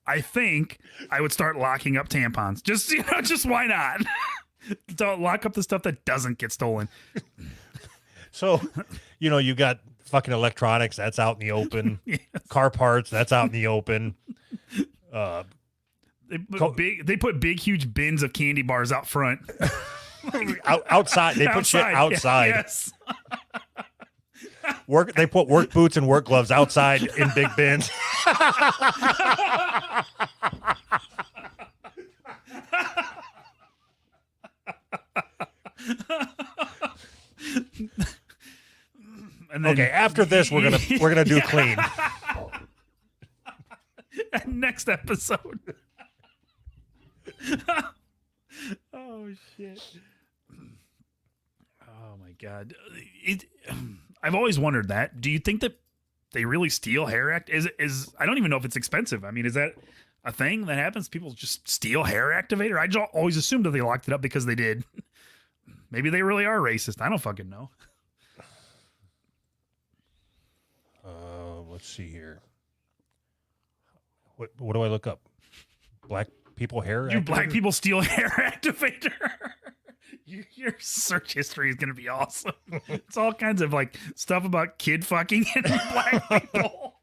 I think I would start locking up tampons. Just why not? Don't lock up the stuff that doesn't get stolen. So, you got fucking electronics, that's out in the open. Car parts, that's out in the open. They put big, huge bins of candy bars out front. Outside, they put shit outside. Yes. They put work boots and work gloves outside in big bins. And then, okay, after this we're gonna do clean. Next episode. Oh shit. Oh my god. I've always wondered that. Do you think that they really steal hair is I don't even know if it's expensive. I mean, is that a thing that happens? People just steal hair activator? I just always assumed that they locked it up because they did. Maybe they really are racist. I don't fucking know. Let's see here. What do I look up? Black people hair? You activator? black people steal hair activator. Your search history is going to be awesome. It's all kinds of like stuff about kid fucking and black people.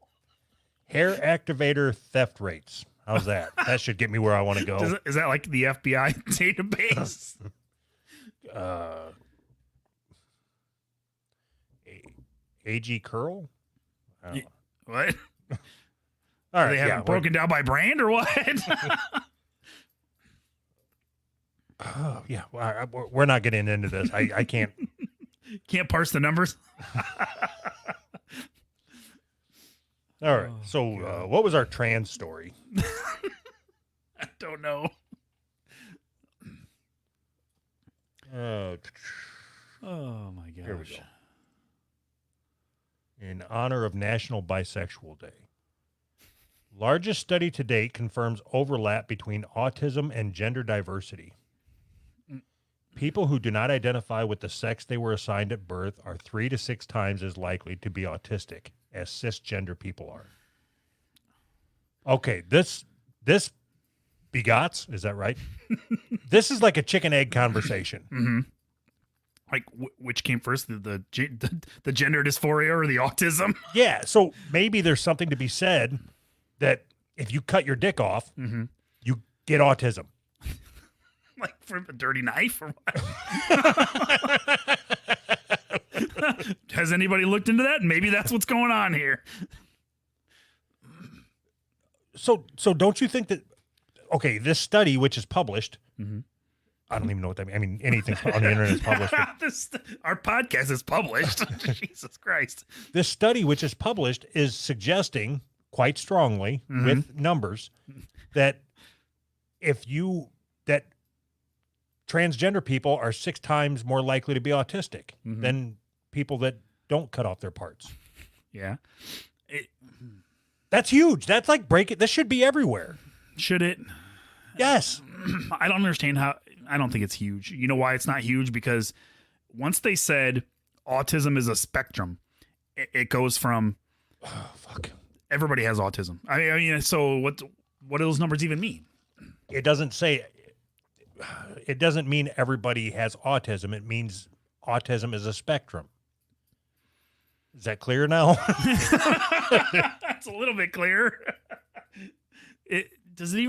Hair activator theft rates. How's that? That should get me where I want to go. Is that like the FBI database? AG Curl? What? All right, They have it broken down by brand or what? Oh, yeah, we're not getting into this. I can't. Can't parse the numbers. All right. So, what was our trans story? I don't know. Oh my gosh. Here we go. In honor of National Bisexual Day. Largest study to date confirms overlap between autism and gender diversity. People who do not identify with the sex they were assigned at birth are 3 to 6 times as likely to be autistic as cisgender people are. Okay, this begots, is that right? This is like a chicken egg conversation. Mm-hmm. Like which came first, the gender dysphoria or the autism? Yeah, so maybe there's something to be said that if you cut your dick off, you get autism. Like from a dirty knife or what? Has anybody looked into that? Maybe that's what's going on here. So don't you think that, okay, this study, which is published, I don't even know what that means. I mean, anything on the internet is published. Our podcast is published. Jesus Christ. This study, which is published, is suggesting quite strongly with numbers that that transgender people are 6 times more likely to be autistic than people that don't cut off their parts. Yeah. That's huge. That's like this should be everywhere. Should it? Yes. I don't understand how. I don't think it's huge. You know why it's not huge? Because once they said autism is a spectrum, it goes from everybody has autism. I mean, so what do those numbers even mean? It doesn't say. It doesn't mean everybody has autism. It means autism is a spectrum. Is that clear now? That's a little bit clearer. Does it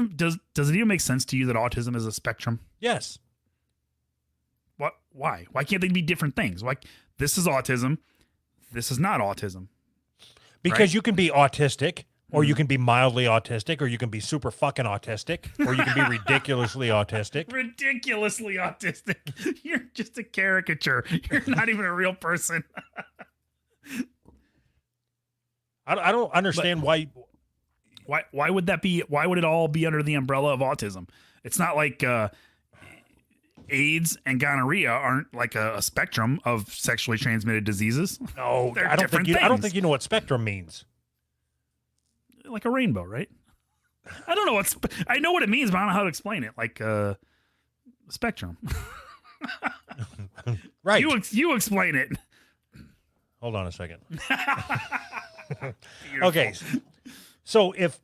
even make sense to you that autism is a spectrum? Yes. What? Why? Why can't they be different things? Like this is autism, this is not autism. Because you can be autistic, or you can be mildly autistic, or you can be super fucking autistic, or you can be ridiculously autistic. Ridiculously autistic. You're just a caricature. You're not even a real person. I don't understand why. Why would that be? Why would it all be under the umbrella of autism? It's not like AIDS and gonorrhea aren't like a spectrum of sexually transmitted diseases. No, They're I don't different think I don't things. think you know what spectrum means. Like a rainbow, right? I don't know I know what it means, but I don't know how to explain it. Like spectrum. Right. You explain it. Hold on a second. Okay. So if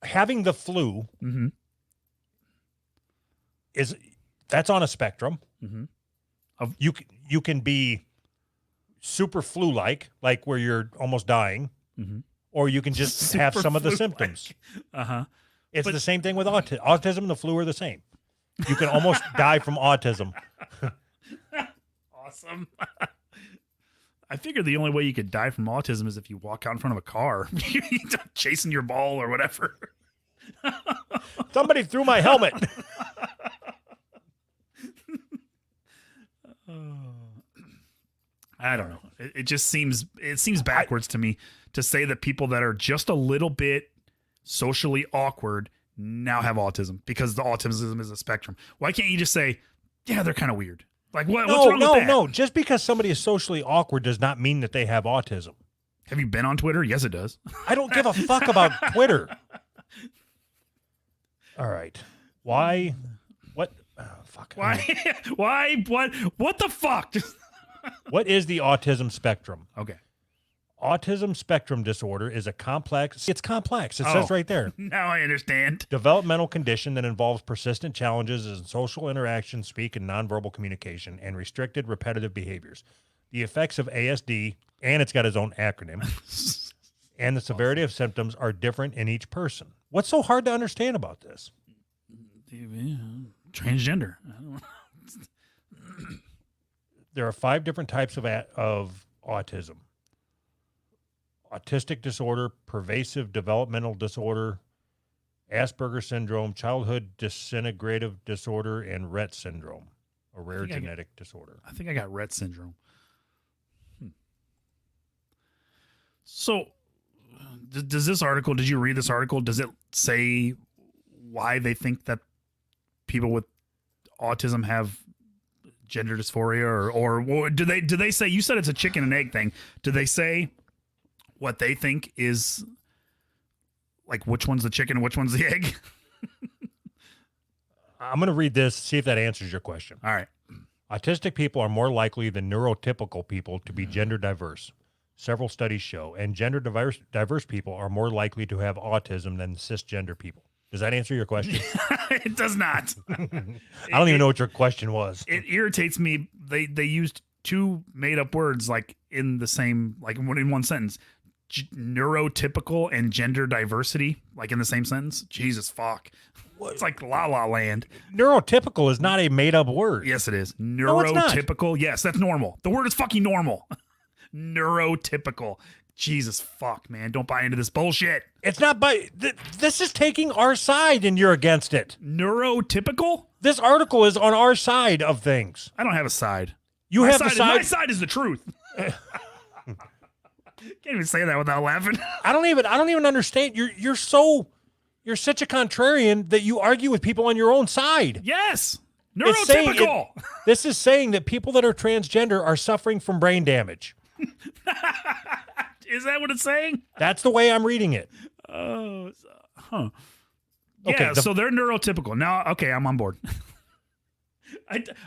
having the flu that's on a spectrum. You can be super flu-like, like where you're almost dying, Mhm. or you can just have Super some of the flu-like. symptoms. Uh-huh. It's But- the same thing with autism. Autism and the flu are the same. You can almost die from autism. Awesome. I figured the only way you could die from autism is if you walk out in front of a car chasing your ball or whatever. Somebody threw my helmet. I don't know. It just seems backwards to me to say that people that are just a little bit socially awkward now have autism because the autism is a spectrum. Why can't you just say, yeah, they're kind of weird? Like what's wrong with that? No. Just because somebody is socially awkward does not mean that they have autism. Have you been on Twitter? Yes, it does. I don't give a fuck about Twitter. All right. Why? What? Oh, fuck. Why? Why? What the fuck? What is the autism spectrum? Okay. Autism spectrum disorder is a complex. It's complex. It Oh. says right there. Now I understand. Developmental condition that involves persistent challenges in social interaction, speak, and nonverbal communication, and restricted repetitive behaviors. The effects of ASD, and it's got its own acronym, and the severity of symptoms are different in each person. What's so hard to understand about this? Transgender. I don't know. There are 5 different types of autism: autistic disorder, pervasive developmental disorder, Asperger's syndrome, childhood disintegrative disorder, and Rett syndrome, a rare genetic disorder. I think I got Rett syndrome. So, does this article? Did you read this article? Does it say why they think that people with autism have gender dysphoria, or do they say? You said it's a chicken and egg thing. Do they say what they think is like which one's the chicken and which one's the egg? I'm going to read this, see if that answers your question. All right. Autistic people are more likely than neurotypical people to be gender diverse. Several studies show, and gender diverse people are more likely to have autism than cisgender people. Does that answer your question? It does not. I don't even know what your question was. It irritates me. They used 2 made up words like in the same in one sentence. Neurotypical and gender diversity like in the same sentence. Jesus fuck. It's like La La Land. Neurotypical is not a made up word. Yes, it is. it's not. Neurotypical. Yes, that's normal. The word is fucking normal. Neurotypical. Jesus fuck, man. Don't buy into this bullshit. It's not this is taking our side and you're against it. Neurotypical? This article is on our side of things. I don't have a side. You have the My side. side is the truth. Can't even say that without laughing. I don't even understand. You're such a contrarian that you argue with people on your own side. Yes. It's saying Neurotypical. This is saying that people that are transgender are suffering from brain damage. Is that what it's saying? That's the way I'm reading it. Oh, huh. Okay, Yeah, so they're neurotypical. Now, okay, I'm on board.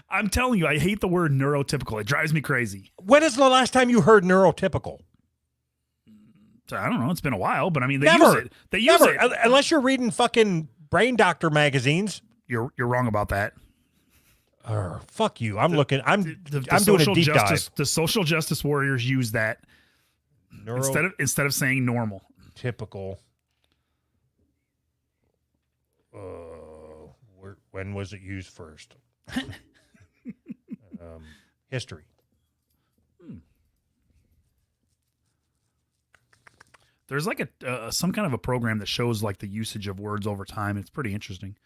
I'm telling you, I hate the word neurotypical. It drives me crazy. When is the last time you heard neurotypical? I don't know. It's been a while, but I mean, they Never. use it. They use Never. it. Unless you're reading fucking brain doctor magazines. You're wrong about that. Fuck you. I'm looking. I'm The I'm doing a social deep justice, dive. The social justice warriors use that instead of saying normal. Neurotypical. When was it used first? History. There's like a some kind of a program that shows like the usage of words over time. It's pretty interesting.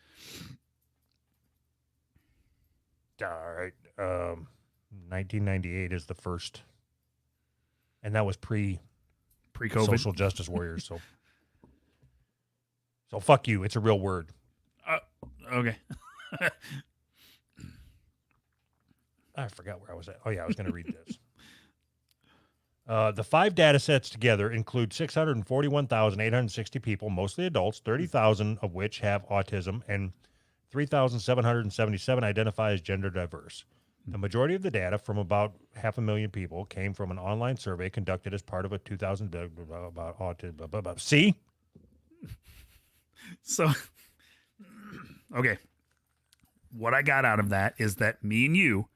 All right. 1998 is the first, and that was Pre-COVID. social justice warriors. So fuck you. It's a real word. Okay. I forgot where I was at. Oh yeah, I was going to read this. The 5 data sets together include 641,860 people, mostly adults, 30,000 of which have autism, and 3,777 identify as gender diverse. The majority of the data, from about 500,000 people, came from an online survey conducted as part of a 2000 about autism. See? So, okay. What I got out of that is that me and you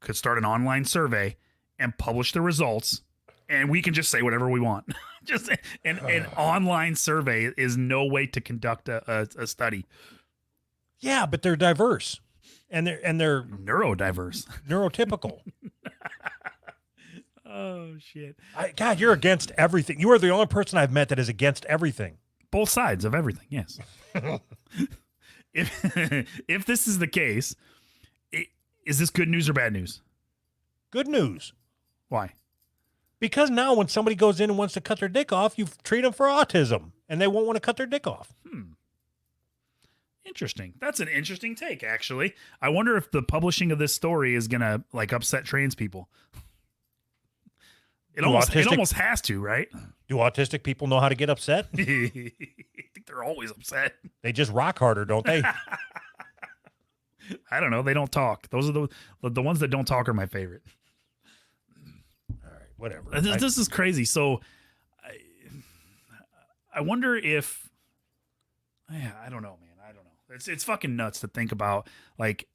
could start an online survey and publish the results, and we can just say whatever we want. Just an online survey is no way to conduct a study. Yeah, but they're diverse, and they're Neurodiverse. neurotypical. Oh shit! God, you're against everything. You are the only person I've met that is against everything. Both sides of everything. Yes. If this is the case, is this good news or bad news? Good news. Why? Because now when somebody goes in and wants to cut their dick off, you treat them for autism, and they won't want to cut their dick off. Interesting. That's an interesting take, actually. I wonder if the publishing of this story is gonna like upset trans people. It almost has to, right? Do autistic people know how to get upset? I think they're always upset. They just rock harder, don't they? I don't know. They don't talk. Those are the ones that don't talk are my favorite. All right, whatever. This is crazy. So I wonder if I don't know, man. I don't know. It's fucking nuts to think about. Like,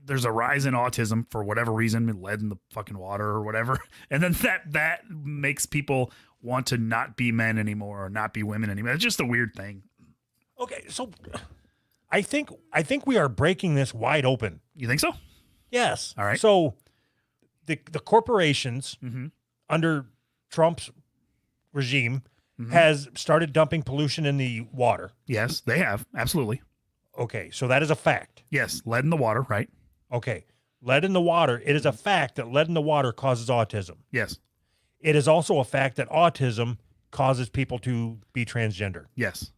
there's a rise in autism for whatever reason, lead in the fucking water or whatever, and then that makes people want to not be men anymore or not be women anymore. It's just a weird thing. Okay, so I think we are breaking this wide open. You think so? Yes. All right. So the corporations under Trump's regime has started dumping pollution in the water. Yes, they have. Absolutely. Okay, so that is a fact. Yes, lead in the water, right? Okay, lead in the water. It is a fact that lead in the water causes autism. Yes. It is also a fact that autism causes people to be transgender. Yes.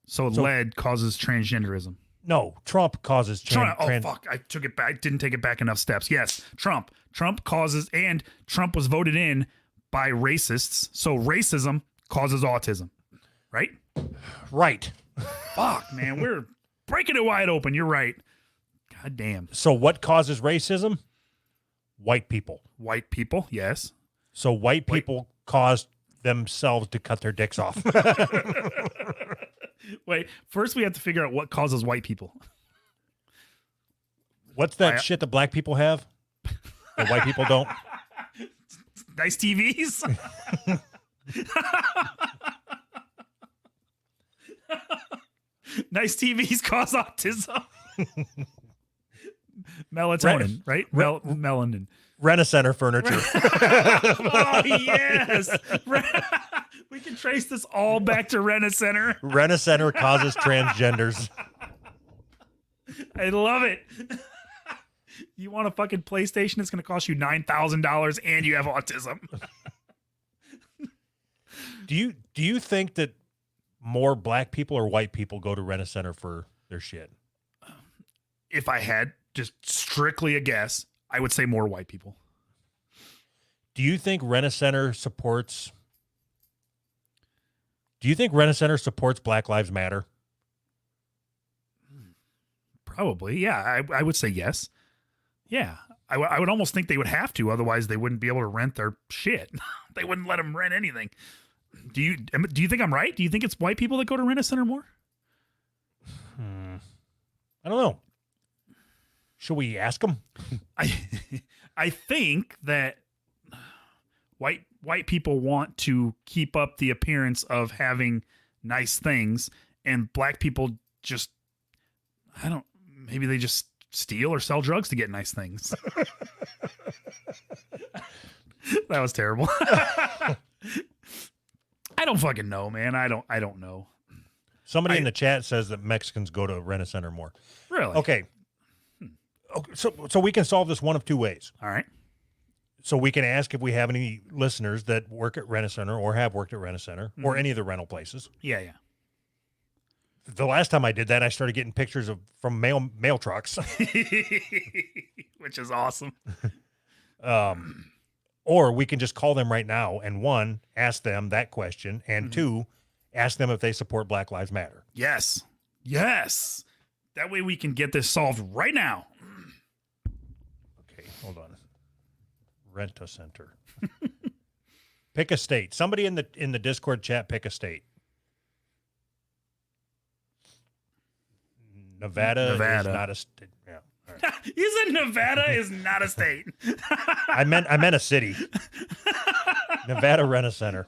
So lead causes transgenderism. No, Trump causes fuck. I took it back. Didn't take it back enough steps. Yes, Trump. Trump causes, and Trump was voted in by racists. So racism causes autism. Right? Right. Fuck, man. We're breaking it wide open. You're right. God damn. So what causes racism? White people. White people, yes. So white people cause themselves to cut their dicks off. Wait, first we have to figure out what causes white people. What's that shit that black people have that white people don't? Nice TVs. Nice TVs cause autism. Melatonin, right? Melanin. Rent-A-Center furniture. Oh, yes. We can trace this all back to Rent-A-Center. Rent-A-Center causes transgenders. I love it. You want a fucking PlayStation? It's going to cost you $9,000 and you have autism. Do you think that more black people or white people go to Rent-A-Center for their shit? If I had just strictly a guess, I would say more white people. Do you think Rent-A-Center supports Black Lives Matter? Probably, yeah. I would say yes. Yeah. I would almost think they would have to, otherwise they wouldn't be able to rent their shit. They wouldn't let them rent anything. Do you think I'm right? Do you think it's white people that go to Rent-A-Center more? I don't know. Should we ask them? I think that white people want to keep up the appearance of having nice things, and black people just maybe they just steal or sell drugs to get nice things. That was terrible. I don't fucking know, man. I don't know. Somebody in the chat says that Mexicans go to Rent-A-Center more. Really? Okay. So we can solve this one of two ways. All right. So we can ask if we have any listeners that work at Rent-A-Center or have worked at Rent-A-Center or any of the rental places. Yeah. The last time I did that, I started getting pictures from mail trucks. Which is awesome. Or we can just call them right now and one, ask them that question, and two, ask them if they support Black Lives Matter. Yes. That way we can get this solved right now. Okay, hold on. Rent-A-Center. Pick a state. Somebody in the Discord chat, pick a state. Nevada is not a state. Yeah. You said Nevada is not a state. I meant a city. Nevada Rent-A-Center.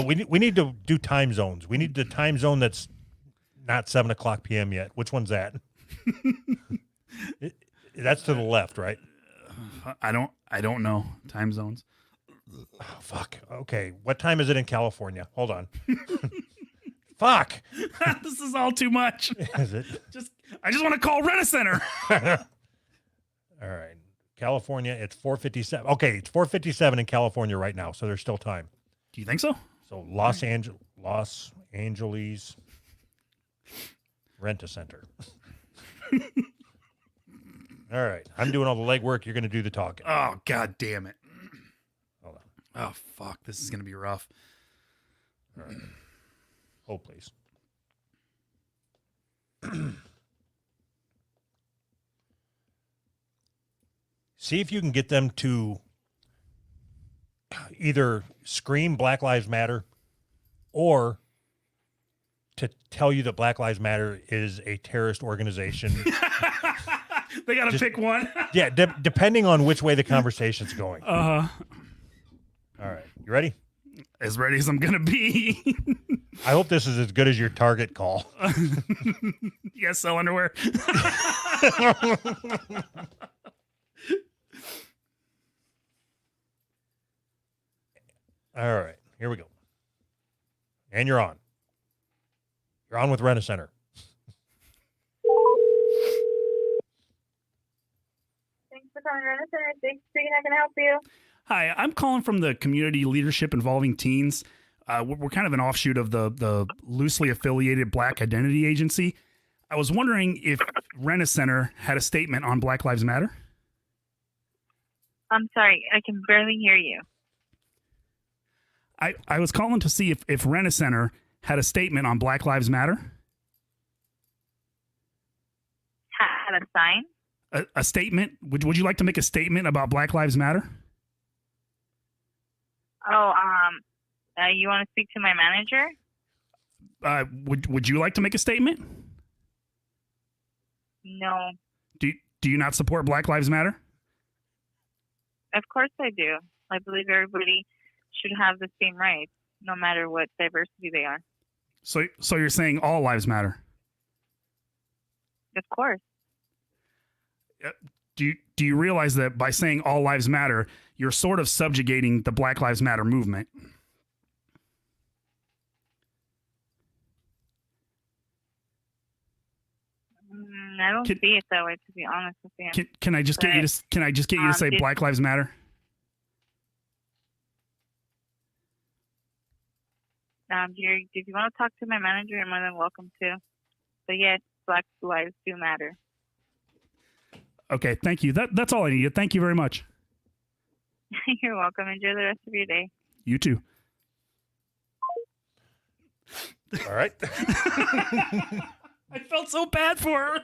We need to do time zones. We need the time zone that's not 7:00 p.m. yet. Which one's that? That's to the left, right? I don't know time zones. Oh, fuck. Okay. What time is it in California? Hold on. Fuck. This is all too much. Is it? I just want to call Rent-A-Center. All right. California, it's 4:57. Okay, it's 4:57 in California right now, so there's still time. Do you think so? So Los Angeles Rent-A-Center. All right. I'm doing all the legwork. You're going to do the talking. Oh, God damn it. Hold on. Oh, fuck. This is going to be rough. All right. Hold, please. See if you can get them to either scream Black Lives Matter or to tell you that Black Lives Matter is a terrorist organization. They got to pick one. Yeah, depending on which way the conversation's going. Uh-huh. All right. You ready? As ready as I'm going to be. I hope this is as good as your Target call. You guys sell underwear? All right. Here we go. And you're on. You're on with Rent-A-Center. Thanks for calling Rent-A-Center. Thanks for speaking. How can I help you? Hi, I'm calling from the Community Leadership Involving Teens. We're kind of an offshoot of the loosely affiliated Black Identity Agency. I was wondering if Rent-A-Center had a statement on Black Lives Matter. I'm sorry. I can barely hear you. I was calling to see if Rent-A-Center had a statement on Black Lives Matter. Had a sign? A statement? Would you like to make a statement about Black Lives Matter? Oh, you want to speak to my manager? Would you like to make a statement? No. Do you not support Black Lives Matter? Of course I do. I believe everybody should have the same rights, no matter what diversity they are. So you're saying all lives matter? Of course. Do you realize that by saying all lives matter, you're sort of subjugating the Black Lives Matter movement? I don't see it that way, to be honest with you. Can I just get you to say Black Lives Matter? If you want to talk to my manager, you're more than welcome to. But yes, Black lives do matter. Okay, thank you. That's all I needed. Thank you very much. You're welcome. Enjoy the rest of your day. You too. All right. I felt so bad for her.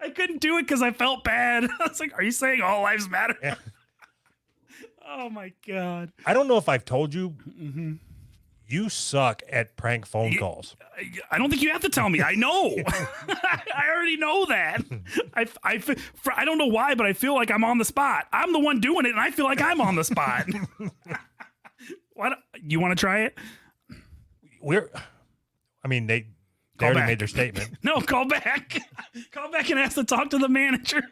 I couldn't do it because I felt bad. I was like, are you saying all lives matter? Yeah. Oh, my God. I don't know if I've told you, Mm-hmm. you suck at prank phone calls. I don't think you have to tell me. I know. I already know that. I don't know why, but I feel like I'm on the spot. I'm the one doing it, and I feel like I'm on the spot. What? You want to try it? They Call already back. made their statement. No, call back. Call back and ask to talk to the manager.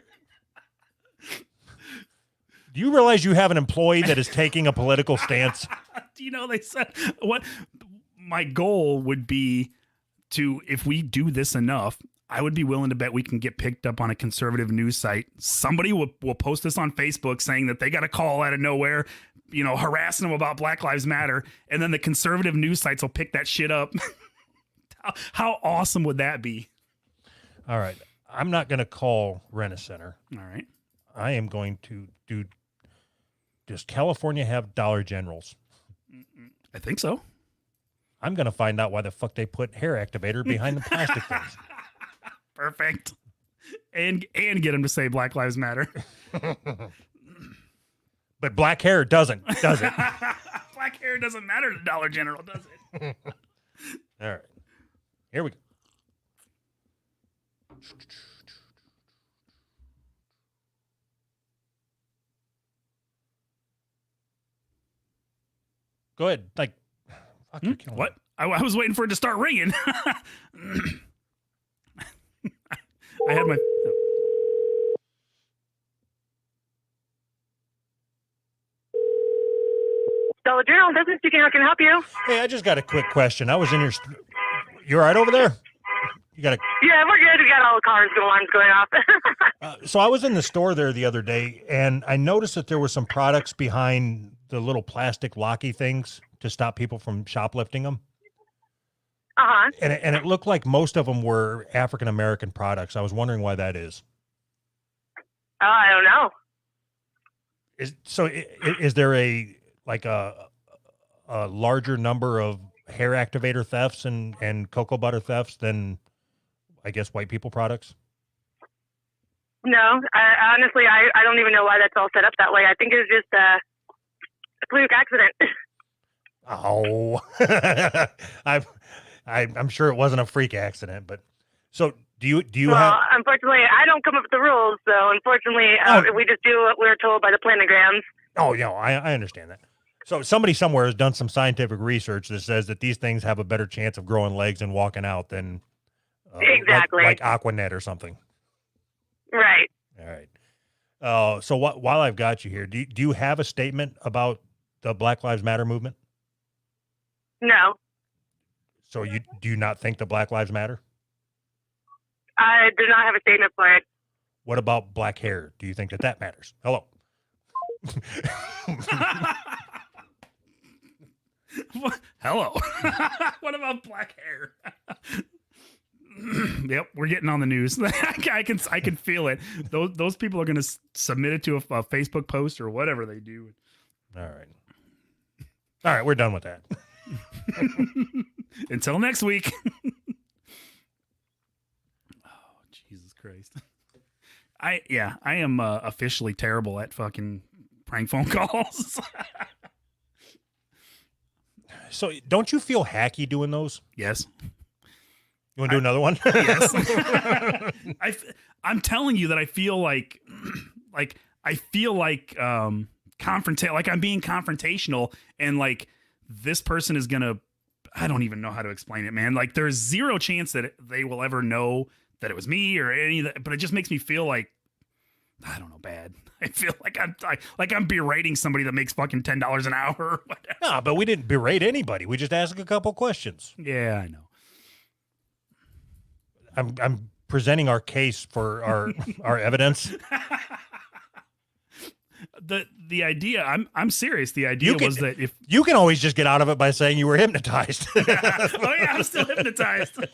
Do you realize you have an employee that is taking a political stance? Do you know they said what? My goal would be to, if we do this enough, I would be willing to bet we can get picked up on a conservative news site. Somebody will post this on Facebook saying that they got a call out of nowhere, harassing them about Black Lives Matter, and then the conservative news sites will pick that shit up. How awesome would that be? All right. I'm not going to call Rent-A-Center. All right. I am going to do. Does California have Dollar Generals? I think so. I'm going to find out why the fuck they put hair activator behind the plastic things. Perfect. And get them to say Black Lives Matter. But black hair doesn't, does it? Black hair doesn't matter to Dollar General, does it? All right. Here we go. Go ahead. Like, fuck, you're killing What? me. I was waiting for it to start ringing. I had my. Dollar General, this is speaking. How can I help you? Hey, I just got a quick question. I was in your. You all right over there? You got a. Yeah, we're good. We got all the cars alarms going off. So I was in the store there the other day, and I noticed that there were some products behind the little plastic locky things to stop people from shoplifting them. Uh-huh. And it looked like most of them were African American products. I was wondering why that is. I don't know. Is there a larger number of hair activator thefts and cocoa butter thefts than, I guess, white people products? No, honestly, I don't even know why that's all set up that way. I think it was just a fluke accident. Oh, I'm sure it wasn't a freak accident, but so do you Well, have? unfortunately, I don't come up with the rules, so unfortunately, we just do what we're told by the planograms. Oh, yeah, I understand that. So somebody somewhere has done some scientific research that says that these things have a better chance of growing legs and walking out than Exactly. like Aquanet or something. Right. All right. So while I've got you here, do you have a statement about the Black Lives Matter movement? No, So do you not think the Black Lives Matter? I do not have a statement for it. What about black hair? Do you think that matters? Hello. Hello. What about black hair? Yep, we're getting on the news. I can feel it. Those people are going to submit it to a Facebook post or whatever they do. All right, we're done with that. Until next week. Oh, Jesus Christ. I am officially terrible at fucking prank phone calls. So don't you feel hacky doing those? Yes. You want to do another one? Yes. I'm telling you that I feel like like I'm being confrontational, and like this person is gonna, I don't even know how to explain it, man. Like there's zero chance that they will ever know that it was me or any of that, but it just makes me feel like, I don't know, bad. I feel like I'm berating somebody that makes fucking $10 an hour or whatever. No, but we didn't berate anybody. We just asked a couple questions. Yeah, I know. I'm presenting our case for our evidence. The idea, I'm serious. The idea was that if you can always just get out of it by saying you were hypnotized. oh yeah, I'm still hypnotized.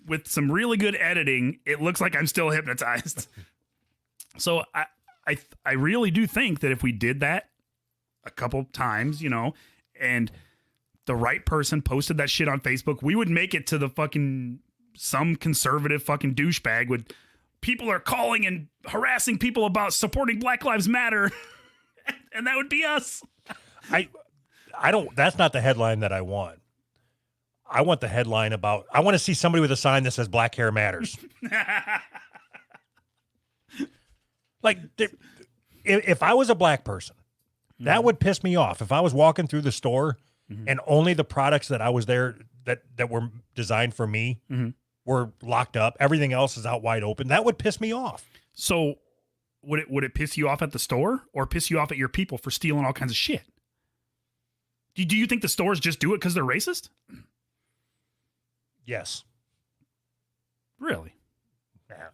with some really good editing, it looks like I'm still hypnotized. So I really do think that if we did that a couple times, and the right person posted that shit on Facebook, we would make it to the fucking some conservative fucking douchebag with people are calling and harassing people about supporting Black Lives Matter. And that would be us. I don't, that's not the headline that I want. I want the headline about, I want to see somebody with a sign that says black hair matters. Like if I was a black person, that would piss me off. If I was walking through the store and only the products that I was there that were designed for me were locked up, everything else is out wide open, that would piss me off. So would it piss you off at the store or piss you off at your people for stealing all kinds of shit? Do you think the stores just do it because they're racist? Yes. Really?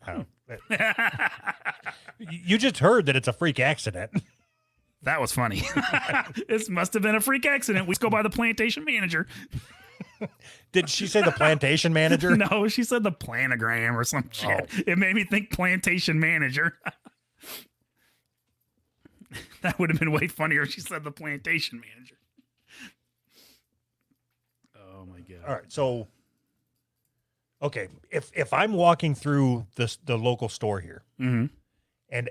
I don't, you just heard that it's a freak accident. That was funny. This must have been a freak accident. We go by the plantation manager. Did she say the plantation manager? No, she said the planogram or some shit. It made me think plantation manager. That would have been way funnier if she said the plantation manager. Oh my God. All right. So, okay. If I'm walking through the local store here and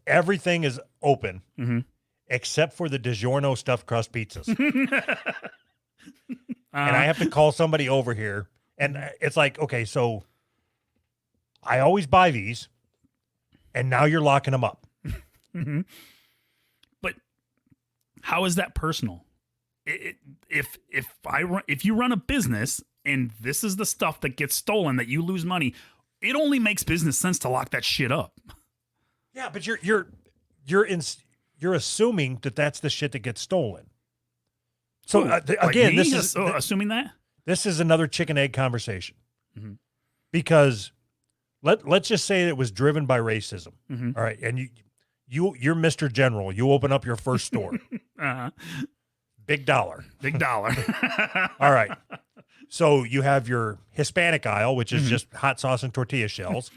everything is open except for the DiGiorno stuffed crust pizzas, and I have to call somebody over here, and it's like, okay, so I always buy these, and now you're locking them up. Mm-hmm. But how is that personal? If you run a business and this is the stuff that gets stolen that you lose money, it only makes business sense to lock that shit up. Yeah, but you're assuming that that's the shit that gets stolen. So again, me? this is assuming that. This is another chicken egg conversation, Mm-hmm. because let's just say it was driven by racism. Mm-hmm. All right, and you're Mr. General. You open up your first store, Uh-huh. big dollar. Big dollar. All right. So you have your Hispanic aisle, which is just hot sauce and tortilla shells.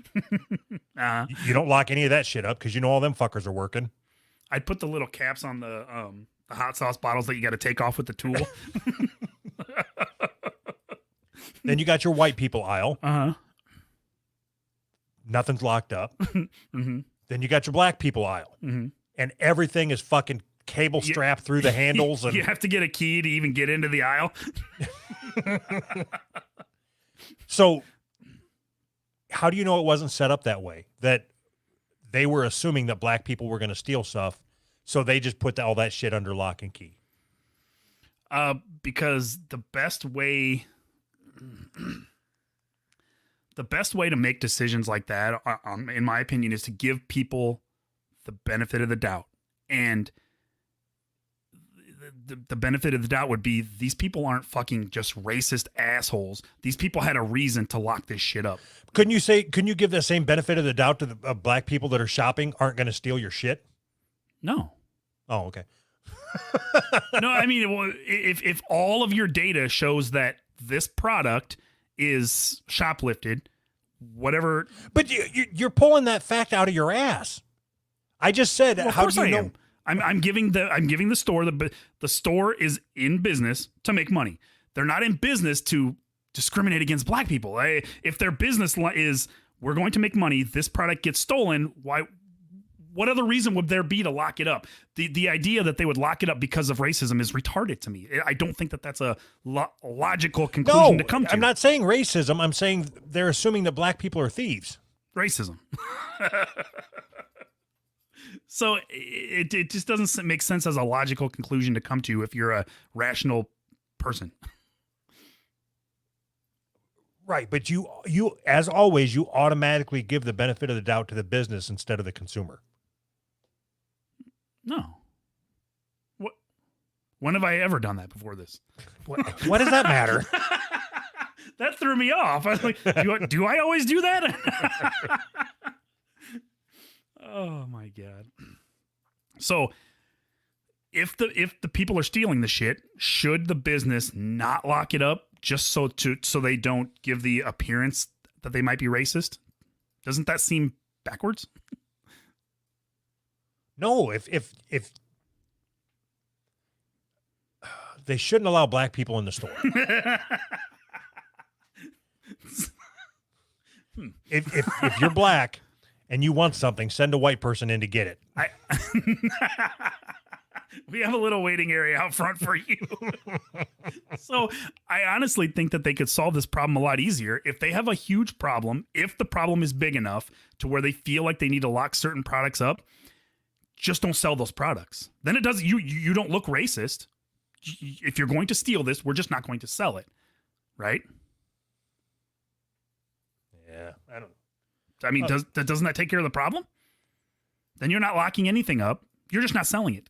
Uh-huh. You don't lock any of that shit up because you know all them fuckers are working. I'd put the little caps on the hot sauce bottles that you got to take off with the tool. Then you got your white people aisle. Uh-huh. Nothing's locked up. Mm-hmm. Then you got your black people aisle. Mm-hmm. And everything is fucking cable strapped through the handles. And you have to get a key to even get into the aisle. So how do you know it wasn't set up that way? That they were assuming that black people were going to steal stuff, so they just put all that shit under lock and key. Because the best way to make decisions like that, in my opinion, is to give people the benefit of the doubt. And the benefit of the doubt would be these people aren't fucking just racist assholes. These people had a reason to lock this shit up. Couldn't you give the same benefit of the doubt to the black people that are shopping aren't going to steal your shit? No. Oh, okay. No, I mean, if all of your data shows that this product is shoplifted, whatever. But you're pulling that fact out of your ass. I just said, Well, of how course do you I know? am. I'm giving the store the store is in business to make money. They're not in business to discriminate against black people. If their business is we're going to make money, this product gets stolen. Why? What other reason would there be to lock it up? The idea that they would lock it up because of racism is retarded to me. I don't think that that's a logical conclusion to come to. I'm not saying racism. I'm saying they're assuming that black people are thieves. Racism. So it just doesn't make sense as a logical conclusion to come to if you're a rational person. Right, but you as always, you automatically give the benefit of the doubt to the business instead of the consumer. No. What? When have I ever done that before this? What does that matter? That threw me off. I was like, do I always do that? Oh my God. So if the people are stealing the shit, should the business not lock it up just so they don't give the appearance that they might be racist? Doesn't that seem backwards? No, if they shouldn't allow black people in the store. If you're black and you want something, send a white person in to get it. We have a little waiting area out front for you. So I honestly think that they could solve this problem a lot easier if they have a huge problem, if the problem is big enough to where they feel like they need to lock certain products up. Just don't sell those products. Then it doesn't. You don't look racist. If you're going to steal this, we're just not going to sell it, right? Yeah, I don't. I mean, doesn't that take care of the problem? Then you're not locking anything up. You're just not selling it.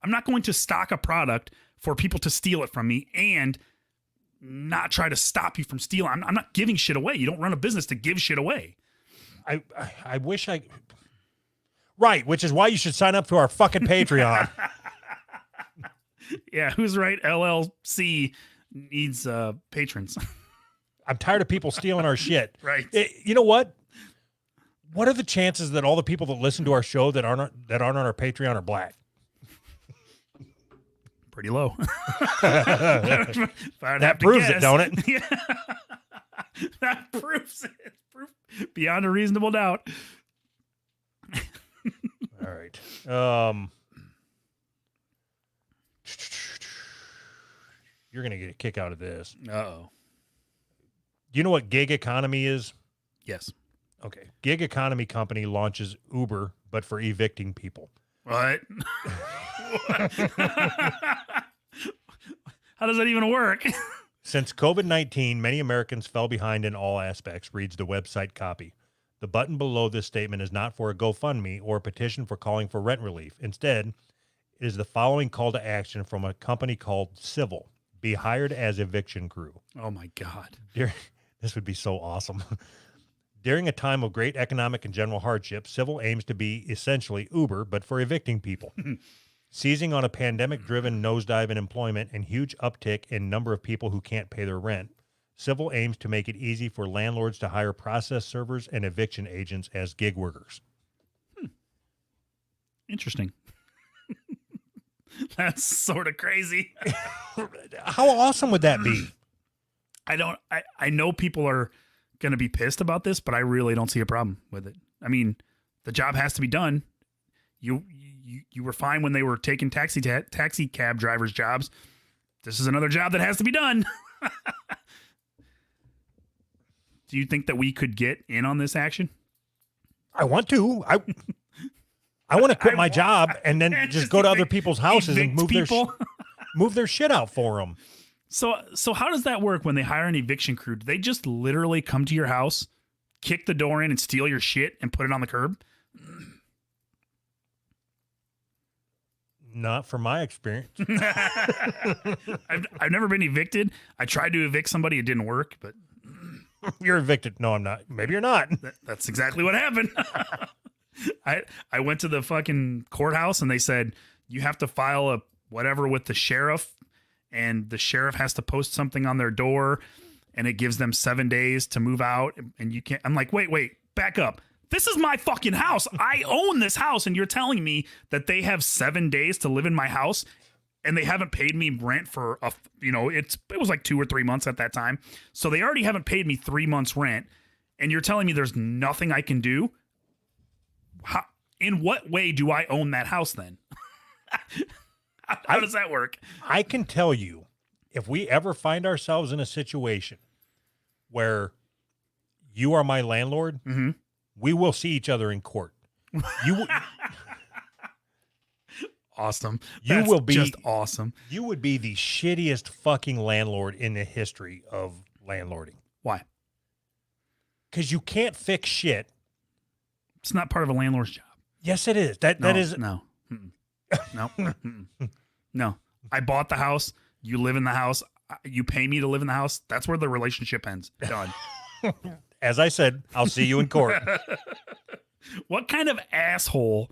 I'm not going to stock a product for people to steal it from me and not try to stop you from stealing. I'm not giving shit away. You don't run a business to give shit away. I wish I. Right, which is why you should sign up to our fucking Patreon. Yeah, Who's Right LLC needs patrons. I'm tired of people stealing our shit. Right. You know what? What are the chances that all the people that listen to our show that aren't on our Patreon are black? Pretty low. That proves it, don't it? Yeah. That proves it. Proof beyond a reasonable doubt. All right. You're going to get a kick out of this. Uh-oh. Do you know what gig economy is? Yes. Okay. Gig economy company launches Uber, but for evicting people. What? How does that even work? Since COVID-19, many Americans fell behind in all aspects, reads the website copy. The button below this statement is not for a GoFundMe or a petition for calling for rent relief. Instead, it is the following call to action from a company called Civil. Be hired as eviction crew. Oh my God. This would be so awesome. During a time of great economic and general hardship, Civil aims to be essentially Uber, but for evicting people. Seizing on a pandemic-driven nosedive in employment and huge uptick in number of people who can't pay their rent, Civil aims to make it easy for landlords to hire process servers and eviction agents as gig workers. Interesting. That's sort of crazy. How awesome would that be? I know people are going to be pissed about this, but I really don't see a problem with it. I mean, the job has to be done. You were fine when they were taking taxi cab drivers' jobs. This is another job that has to be done. Do you think that we could get in on this action? I want to. I want to quit my job and then just go to other people's houses and move their shit out for them. So how does that work when they hire an eviction crew? Do they just literally come to your house, kick the door in and steal your shit and put it on the curb? Not from my experience. I've never been evicted. I tried to evict somebody. It didn't work, but You're evicted. No, I'm not. Maybe you're not. that's exactly what happened. I went to the fucking courthouse and they said, you have to file a whatever with the sheriff, and the sheriff has to post something on their door, and it gives them 7 days to move out. And you can't, I'm like, wait, back up. This is my fucking house. I own this house. And you're telling me that they have 7 days to live in my house and they haven't paid me rent for it was like 2 or 3 months at that time. So they already haven't paid me 3 months rent. And you're telling me there's nothing I can do? In what way do I own that house then? How does that work? I can tell you, if we ever find ourselves in a situation where you are my landlord, we will see each other in court. Awesome. You will be just awesome. You would be the shittiest fucking landlord in the history of landlording. Why? Because you can't fix shit. It's not part of a landlord's job. Yes, it is. That is no. Mm-mm. No. Mm-mm. No. I bought the house. You live in the house. You pay me to live in the house. That's where the relationship ends. Done. As I said, I'll see you in court. What kind of asshole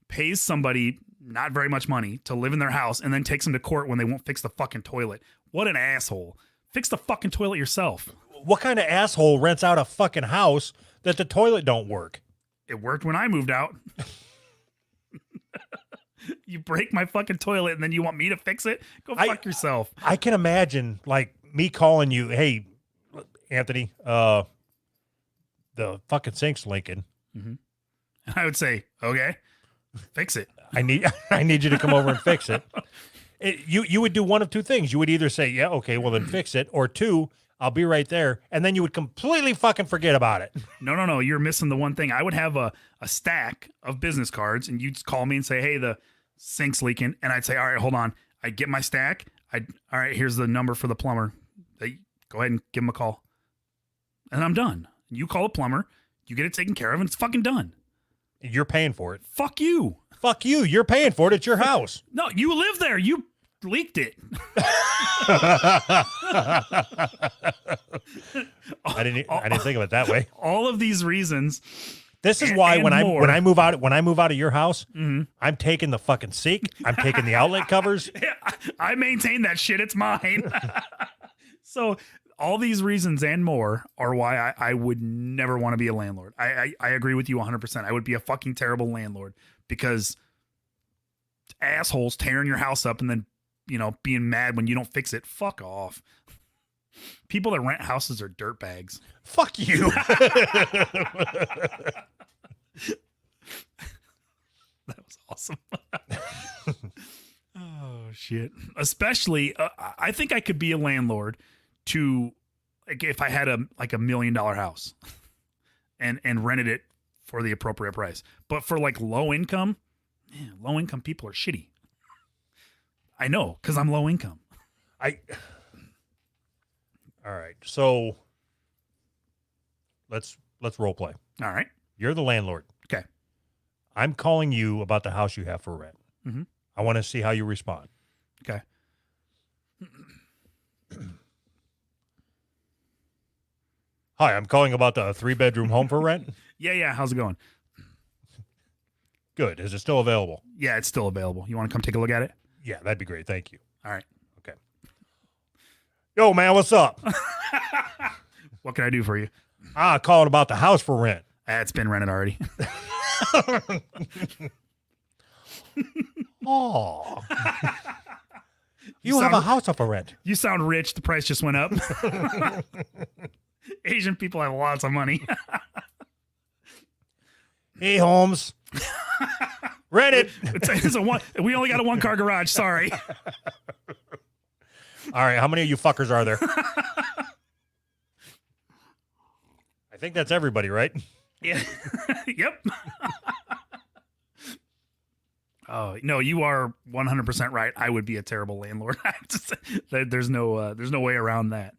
pays somebody not very much money to live in their house and then takes them to court when they won't fix the fucking toilet? What an asshole. Fix the fucking toilet yourself. What kind of asshole rents out a fucking house that the toilet don't work? It worked when I moved out. You break my fucking toilet and then you want me to fix it? Go fuck yourself. I can imagine like me calling you, hey, Anthony, the fucking sink's leaking. Mm-hmm. I would say, okay, fix it. I need you to come over and fix it. You would do one of two things. You would either say, yeah, okay, well then fix it, or two, I'll be right there, and then you would completely fucking forget about it. No, you're missing the one thing. I would have a stack of business cards, and you'd call me and say, hey, the sink's leaking, and I'd say, all right, hold on. I'd get my stack. All right, here's the number for the plumber. Go ahead and give him a call. And I'm done. You call a plumber, you get it taken care of, and it's fucking done. You're paying for it. Fuck you. Fuck you. You're paying for it. It's your house. No, you live there. You leaked it. I didn't think of it that way. All of these reasons. This is why when I move out of your house, Mm-hmm. I'm taking the fucking sink. I'm taking the outlet covers. I maintain that shit. It's mine. So all these reasons and more are why I would never want to be a landlord. I agree with you 100%. I would be a fucking terrible landlord because assholes tearing your house up and then, being mad when you don't fix it. Fuck off. People that rent houses are dirtbags. Fuck you. That was awesome. Oh, shit. Especially, I think I could be a landlord to, like, if I had a $1 million house and rented it for the appropriate price. But for like low income people are shitty. I know, because I'm low income. All right. So let's role play. All right. You're the landlord. Okay. I'm calling you about the house you have for rent. Mhm. I want to see how you respond. Okay. Hi, I'm calling about the 3-bedroom home for rent. Yeah. How's it going? Good. Is it still available? Yeah, it's still available. You want to come take a look at it? Yeah, that'd be great. Thank you. All right. Okay. Yo, man, what's up? What can I do for you? Calling about the house for rent. It's been rented already. Oh. You have a house up for rent. You sound rich. The price just went up. Asian people have lots of money. Hey, Holmes. Rent it. We only got a 1-car garage. Sorry. All right. How many of you fuckers are there? I think that's everybody, right? Yeah. Yep. Oh, no, you are 100% right. I would be a terrible landlord. There's no way around that.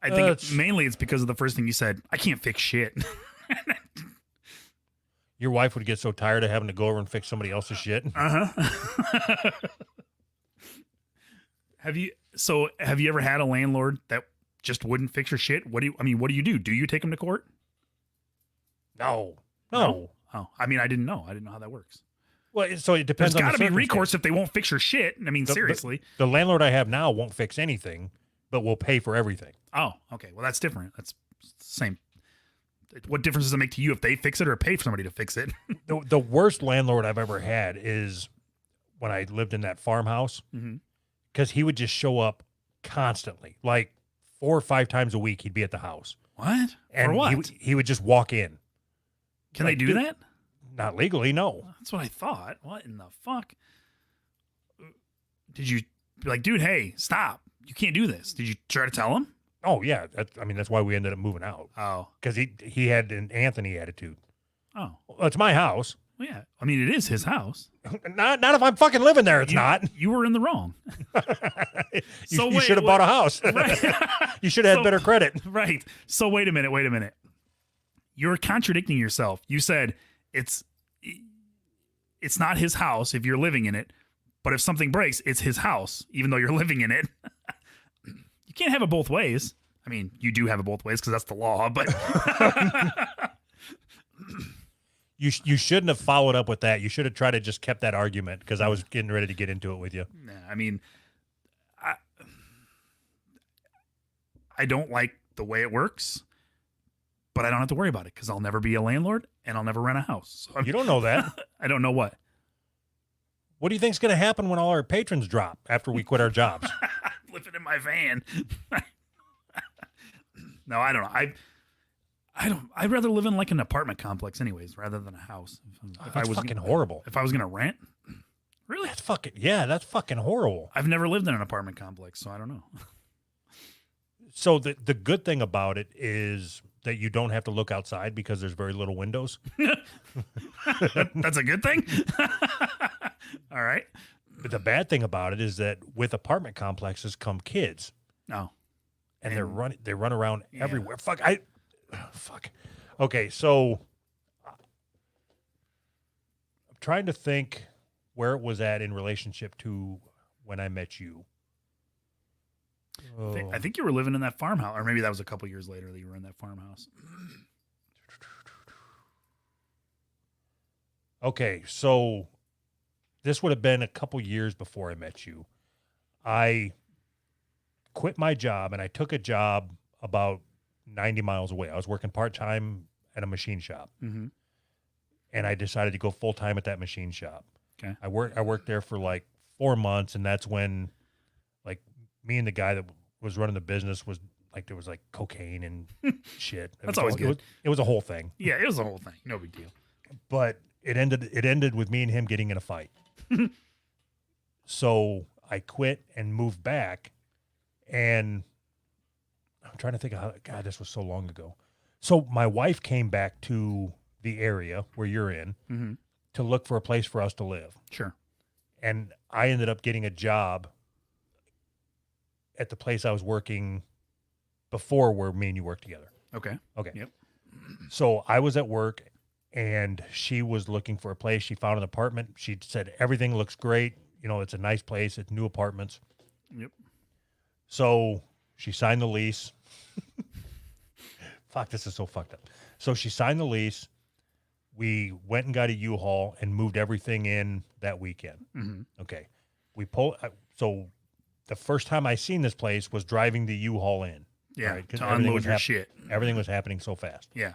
I think mainly it's because of the first thing you said. I can't fix shit. Your wife would get so tired of having to go over and fix somebody else's shit. Uh-huh. Have you ever had a landlord that just wouldn't fix your shit? What do you do? Do you take them to court? No. Oh, I didn't know. I didn't know how that works. Well, so it depends. There's on got to the be recourse if they won't fix your shit. Seriously. The landlord I have now won't fix anything, but will pay for everything. Oh, okay. Well, that's different. That's the same. What difference does it make to you if they fix it or pay for somebody to fix it? The worst landlord I've ever had is when I lived in that farmhouse, because he would just show up constantly, like 4 or 5 times a week. He'd be at the house. What? And for what? He would just walk in. Can they do that? Not legally, no. That's what I thought. What in the fuck? Did you be like, dude, hey, stop. You can't do this. Did you try to tell him? Oh, yeah. That's why we ended up moving out. Oh. Because he had an Anthony attitude. Oh. Well, it's my house. Well, yeah. It is his house. Not if I'm fucking living there. It's not. You were in the wrong. You should have bought a house. Right. You should have had better credit. Right. So wait a minute. You're contradicting yourself. You said it's not his house if you're living in it, but if something breaks, it's his house, even though you're living in it. You can't have it both ways. You do have it both ways because that's the law, but You shouldn't have followed up with that. You should have tried to just kept that argument because I was getting ready to get into it with you. I don't like the way it works, but I don't have to worry about it because I'll never be a landlord and I'll never rent a house. So You don't know that. I don't know what. What do you think's going to happen when all our patrons drop after we quit our jobs? Living in my van. No, I don't know. I'd rather live in like an apartment complex anyways, rather than a house. That's fucking horrible. If I was going to rent. Really? That's fucking horrible. I've never lived in an apartment complex, so I don't know. So the good thing about it is that you don't have to look outside because there's very little windows. That's a good thing. All right. But the bad thing about it is that with apartment complexes come kids. No. And they run around everywhere. Fuck. Okay, so I'm trying to think where it was at in relationship to when I met you. I think you were living in that farmhouse, or maybe that was a couple years later that you were in that farmhouse. Okay, so this would have been a couple years before I met you. I quit my job and I took a job about 90 miles away. I was working part-time at a machine shop. Mm-hmm. And I decided to go full-time at that machine shop. Okay. I worked there for like 4 months, and that's when like me and the guy that was running the business was like, there was like cocaine and shit. That's always good. It was a whole thing. Yeah, it was a whole thing. No big deal. But it ended with me and him getting in a fight. So I quit and moved back, and I'm trying to think of how, God, this was so long ago. So my wife came back to the area where you're in Mhm. to look for a place for us to live. Sure. And I ended up getting a job at the place I was working before where me and you worked together. Okay. Okay. Yep. So I was at work and she was looking for a place. She found an apartment. She said, everything looks great. You know, it's a nice place. It's new apartments. Yep. So she signed the lease. Fuck, this is so fucked up. So she signed the lease. We went and got a U-Haul and moved everything in that weekend. Mhm. Okay. So the first time I seen this place was driving the U-Haul in. Yeah. Right, 'cause To everything unload was your hap- shit. Everything was happening so fast. Yeah.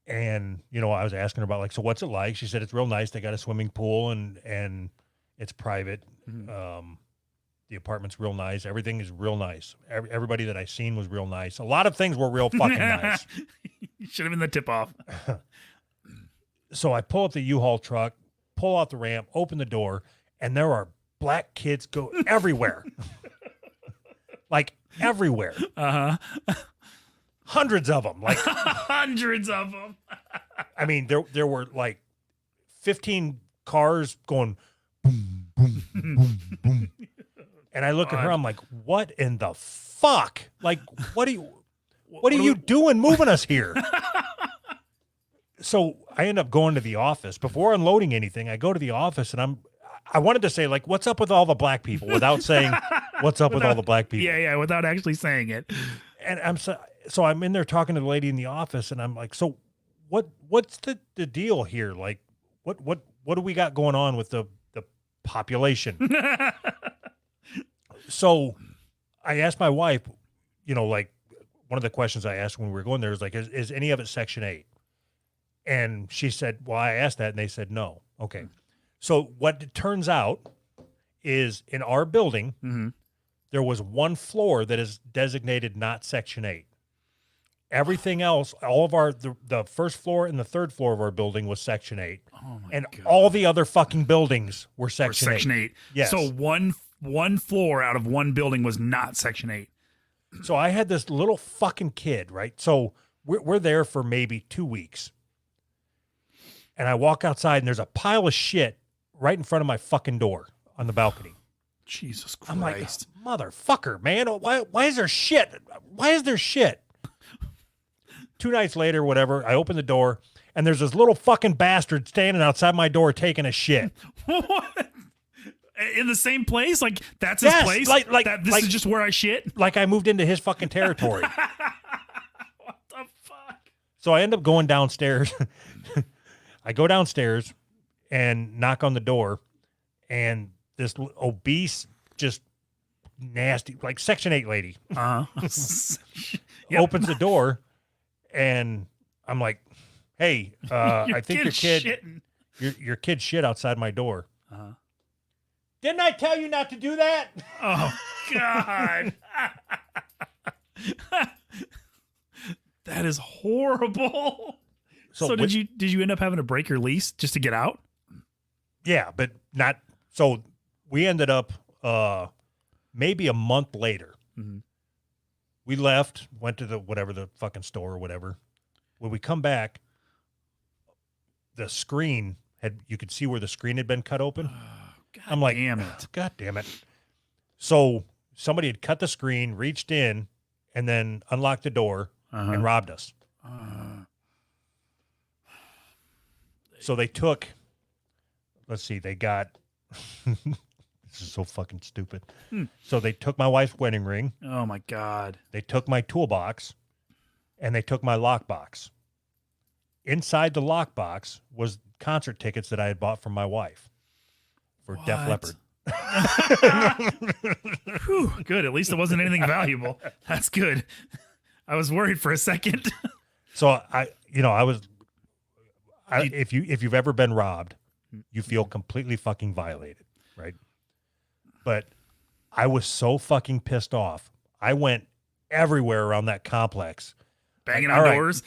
And, you know, I was asking her about like, so what's it like? She said, it's real nice. They got a swimming pool and it's private. Mhm. The apartment's real nice. Everything is real nice. Everybody that I seen was real nice. A lot of things were real fucking nice. You should have been the tip off. So I pull up the U-Haul truck, pull out the ramp, open the door, and there are black kids go everywhere. Like everywhere. Uh-huh. Hundreds of them. Like, Hundreds of them. I mean, there were like 15 cars going boom, boom, boom, boom. And I look at her, I'm like, what in the fuck? Like, what are you doing moving us here? So I end up going to the office. Before unloading anything, I go to the office and I wanted to say, like, what's up with all the black people without saying what's up with all the black people. Yeah, without actually saying it. And so I'm in there talking to the lady in the office and I'm like, so what's the deal here? Like, what do we got going on with the population? So I asked my wife, you know, like one of the questions I asked when we were going there was like, is any of it Section 8? And she said, well, I asked that and they said no. Okay. So what it turns out is in our building, Mm-hmm. there was one floor that is designated not Section 8. Everything else, all of the first floor and the third floor of our building was Section 8. Oh my And God. all the other fucking buildings were Or Section 8. Section 8. Yes. So one floor out of one building was not Section 8. So I had this little fucking kid, right? So we're there for maybe 2 weeks. And I walk outside and there's a pile of shit right in front of my fucking door on the balcony. Jesus Christ. I'm like, motherfucker, man. Why is there shit? Why is there shit? 2 nights later, whatever, I open the door and there's this little fucking bastard standing outside my door taking a shit. What? In the same place? Like, that's his Yes, place? This like- is just where I shit? Like I moved into his fucking territory. What the fuck? So I end up going downstairs. I go downstairs and knock on the door, and this obese, just nasty, like Section 8 lady Uh-huh. opens the door, and I'm like, hey, I think your kid, shitting. your kid shit outside my door. Uh-huh. Didn't I tell you not to do that? Oh, God. That is horrible. So did you end up having to break your lease just to get out? Yeah, but not. So we ended up maybe a month later. Mm-hmm. We left, went to the fucking store or whatever. When we come back, the screen you could see where the screen had been cut open. God I'm like, damn it. God damn it. So somebody had cut the screen, reached in, and then unlocked the door and robbed us. So they took, let's see, they got, this is so fucking stupid. So they took my wife's wedding ring, Oh, my God. they took my toolbox, and they took my lockbox. Inside the lockbox was concert tickets that I had bought from my wife for Def What? Leppard. Whew, good. At least it wasn't anything valuable. That's good. I was worried for a second. So if you've ever been robbed, you feel completely fucking violated, right? But I was so fucking pissed off. I went everywhere around that complex banging All on right. doors.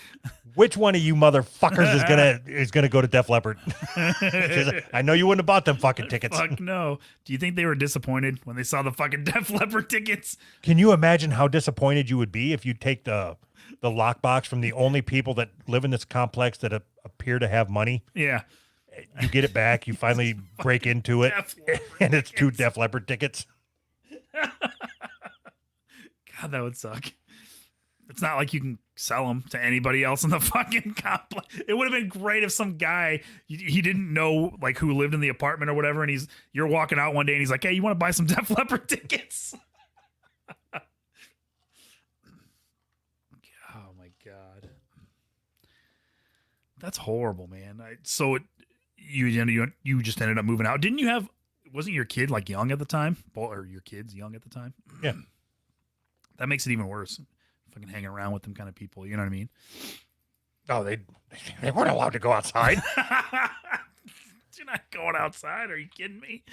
Which one of you motherfuckers is gonna go to Def Leppard? I know you wouldn't have bought them fucking tickets. Fuck no. Do you think they were disappointed when they saw the fucking Def Leppard tickets? Can you imagine how disappointed you would be if you take the lockbox from the only people that live in this complex that appear to have money? Yeah. You get it back. You finally break into it, Def Leppard and it's 2 tickets. Def Leppard tickets. God, that would suck. It's not like you can sell them to anybody else in the fucking complex. It would have been great if some guy he didn't know like who lived in the apartment or whatever, and you're walking out one day and he's like, "Hey, you want to buy some Def Leppard tickets?" Oh my god, that's horrible, man. You just ended up moving out, didn't you? Wasn't your kid like young at the time, or your kids young at the time? Yeah. That makes it even worse. Fucking hanging around with them kind of people, you know what I mean? Oh, they weren't allowed to go outside. You're not going outside. Are you kidding me?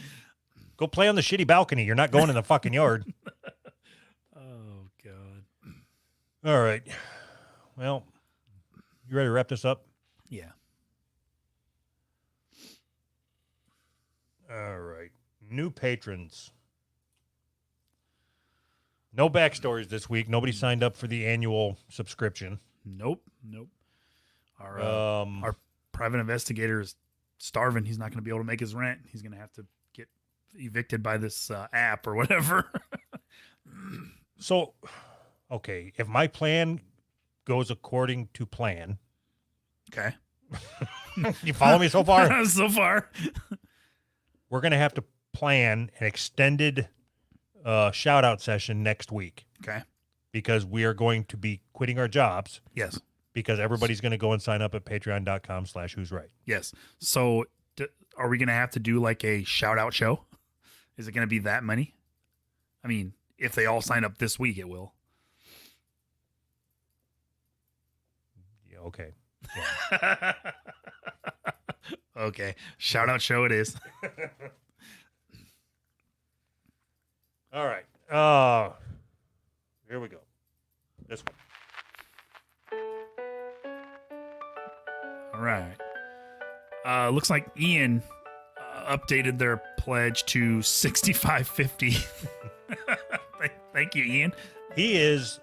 Go play on the shitty balcony. You're not going in the fucking yard. Oh god. All right. Well, you ready to wrap this up? Yeah. All right. New patrons. No backstories this week. Nobody signed up for the annual subscription. Nope. Our private investigator is starving. He's not going to be able to make his rent. He's going to have to get evicted by this app or whatever. So, okay, if my plan goes according to plan, Okay. you follow me so far? So far. We're going to have to plan an extended shout out session next week Okay. because we are going to be quitting our jobs Yes. because everybody's going to go and sign up at patreon.com/who's right. Yes. So are we going to have to do like a shout out show? Is it going to be that many? I mean, if they all sign up this week, it will. Yeah, okay. Okay. Shout out show it is. All right. Here we go. This one. All right. Looks like Ian updated their pledge to $65.50. Thank you, Ian. He is.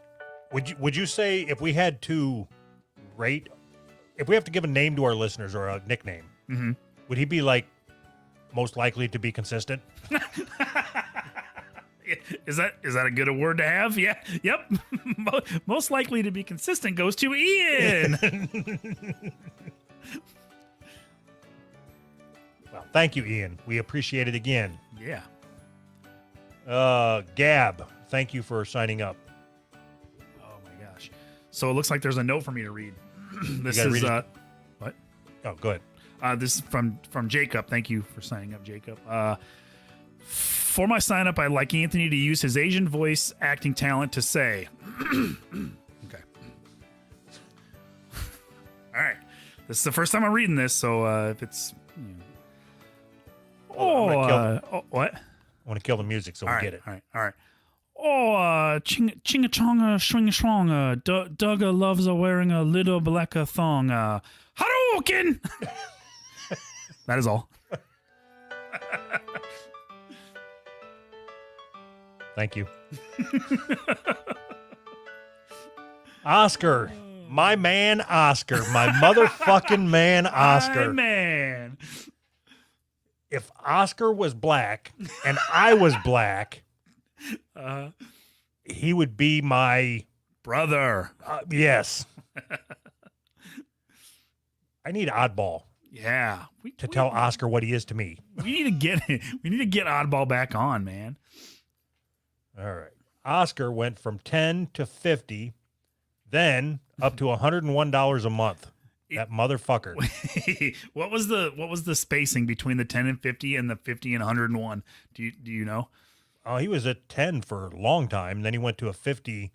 Would you say if we had to rate, if we have to give a name to our listeners or a nickname, Mhm. would he be like most likely to be consistent? Is that a good word to have? Yeah. Yep. Most likely to be consistent goes to Ian. Well, thank you, Ian. We appreciate it again. Yeah. Gab, thank you for signing up. Oh my gosh. So it looks like there's a note for me to read. This gotta is read it. what? Oh, go ahead. This is from Jacob. Thank you for signing up, Jacob. For my sign up, I'd like Anthony to use his Asian voice acting talent to say. Okay. All right. This is the first time I'm reading this, so if it's. Hold on, I'm gonna What? I want to kill the music so we get it. All right. Oh, chinga chonga swing strong. Dugga loves wearing a little black thong. Hadouken! That is all. Thank you. Oscar. My man Oscar. My motherfucking man Oscar. Hi, man. If Oscar was black and I was black, he would be my Brother. yes. I need Oddball Yeah. to tell Oscar what he is to me. We need to get Oddball back on, man. All right. Oscar went from 10 to 50, then up to $101 a month. That motherfucker. What was the spacing between the 10 and 50 and the 50 and 101? Do you know? Oh, he was at 10 for a long time. Then he went to a 50,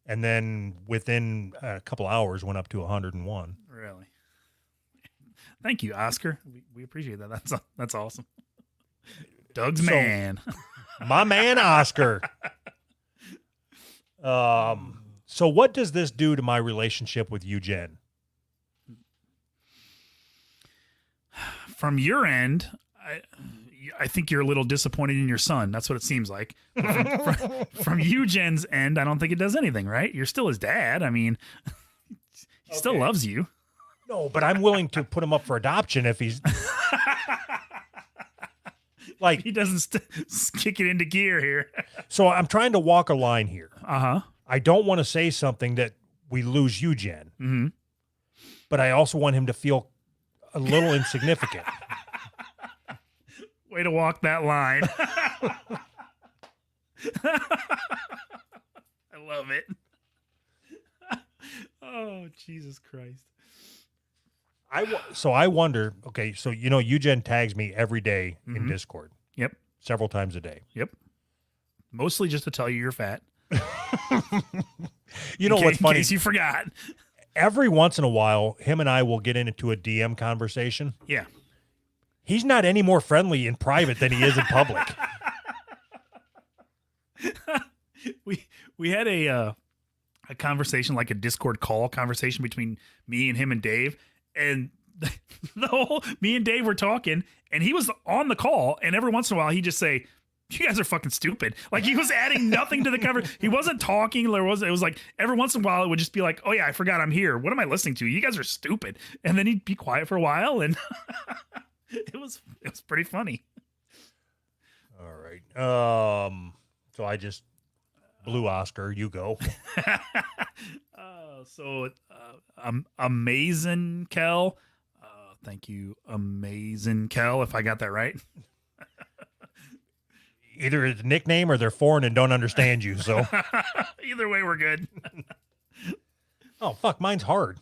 and then within a couple hours went up to 101. Really? Thank you, Oscar. We appreciate that. That's awesome. Doug's So- man. My man Oscar. So what does this do to my relationship with you, Jen? From your end, I think you're a little disappointed in your son. That's what it seems like. From you, Jen's end, I don't think it does anything, right? You're still his dad. I mean, he still loves you. No, but I'm willing to put him up for adoption if he's like. He doesn't kick it into gear here. So I'm trying to walk a line here. Uh-huh. I don't want to say something that we lose you, Jen. Mm-hmm. But I also want him to feel a little insignificant. Way to walk that line. I love it. Oh, Jesus Christ. So I wonder, okay, so Eugen tags me every day in Discord. Yep. Several times a day. Yep. Mostly just to tell you you're fat. What's funny? In case you forgot. Every once in a while, him and I will get into a DM conversation. Yeah. He's not any more friendly in private than he is in public. We had a conversation, like a Discord call conversation between me and him and Dave, and me and Dave were talking, and he was on the call, and every once in a while he'd just say, "You guys are fucking stupid." Like, he was adding nothing to the conversation. He wasn't talking. It was like every once in a while it would just be like, "Oh yeah, I forgot I'm here. What am I listening to? You guys are stupid." And then he'd be quiet for a while, and it was pretty funny. All right. So I just blew Oscar. You go. Amazing Kel. Thank you, Amazing Kel, if I got that right. Either it's a nickname or they're foreign and don't understand you. So either way, we're good. Oh, fuck. Mine's hard.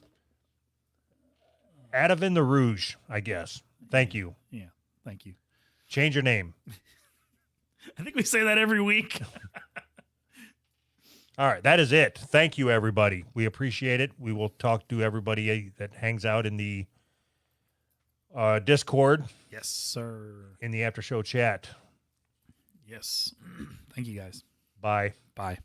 Adavin the Rouge, I guess. Thank you. Yeah. Thank you. Change your name. I think we say that every week. All right. That is it. Thank you, everybody. We appreciate it. We will talk to everybody that hangs out in the Discord. Yes, sir. In the after show chat. Yes. Thank you, guys. Bye. Bye.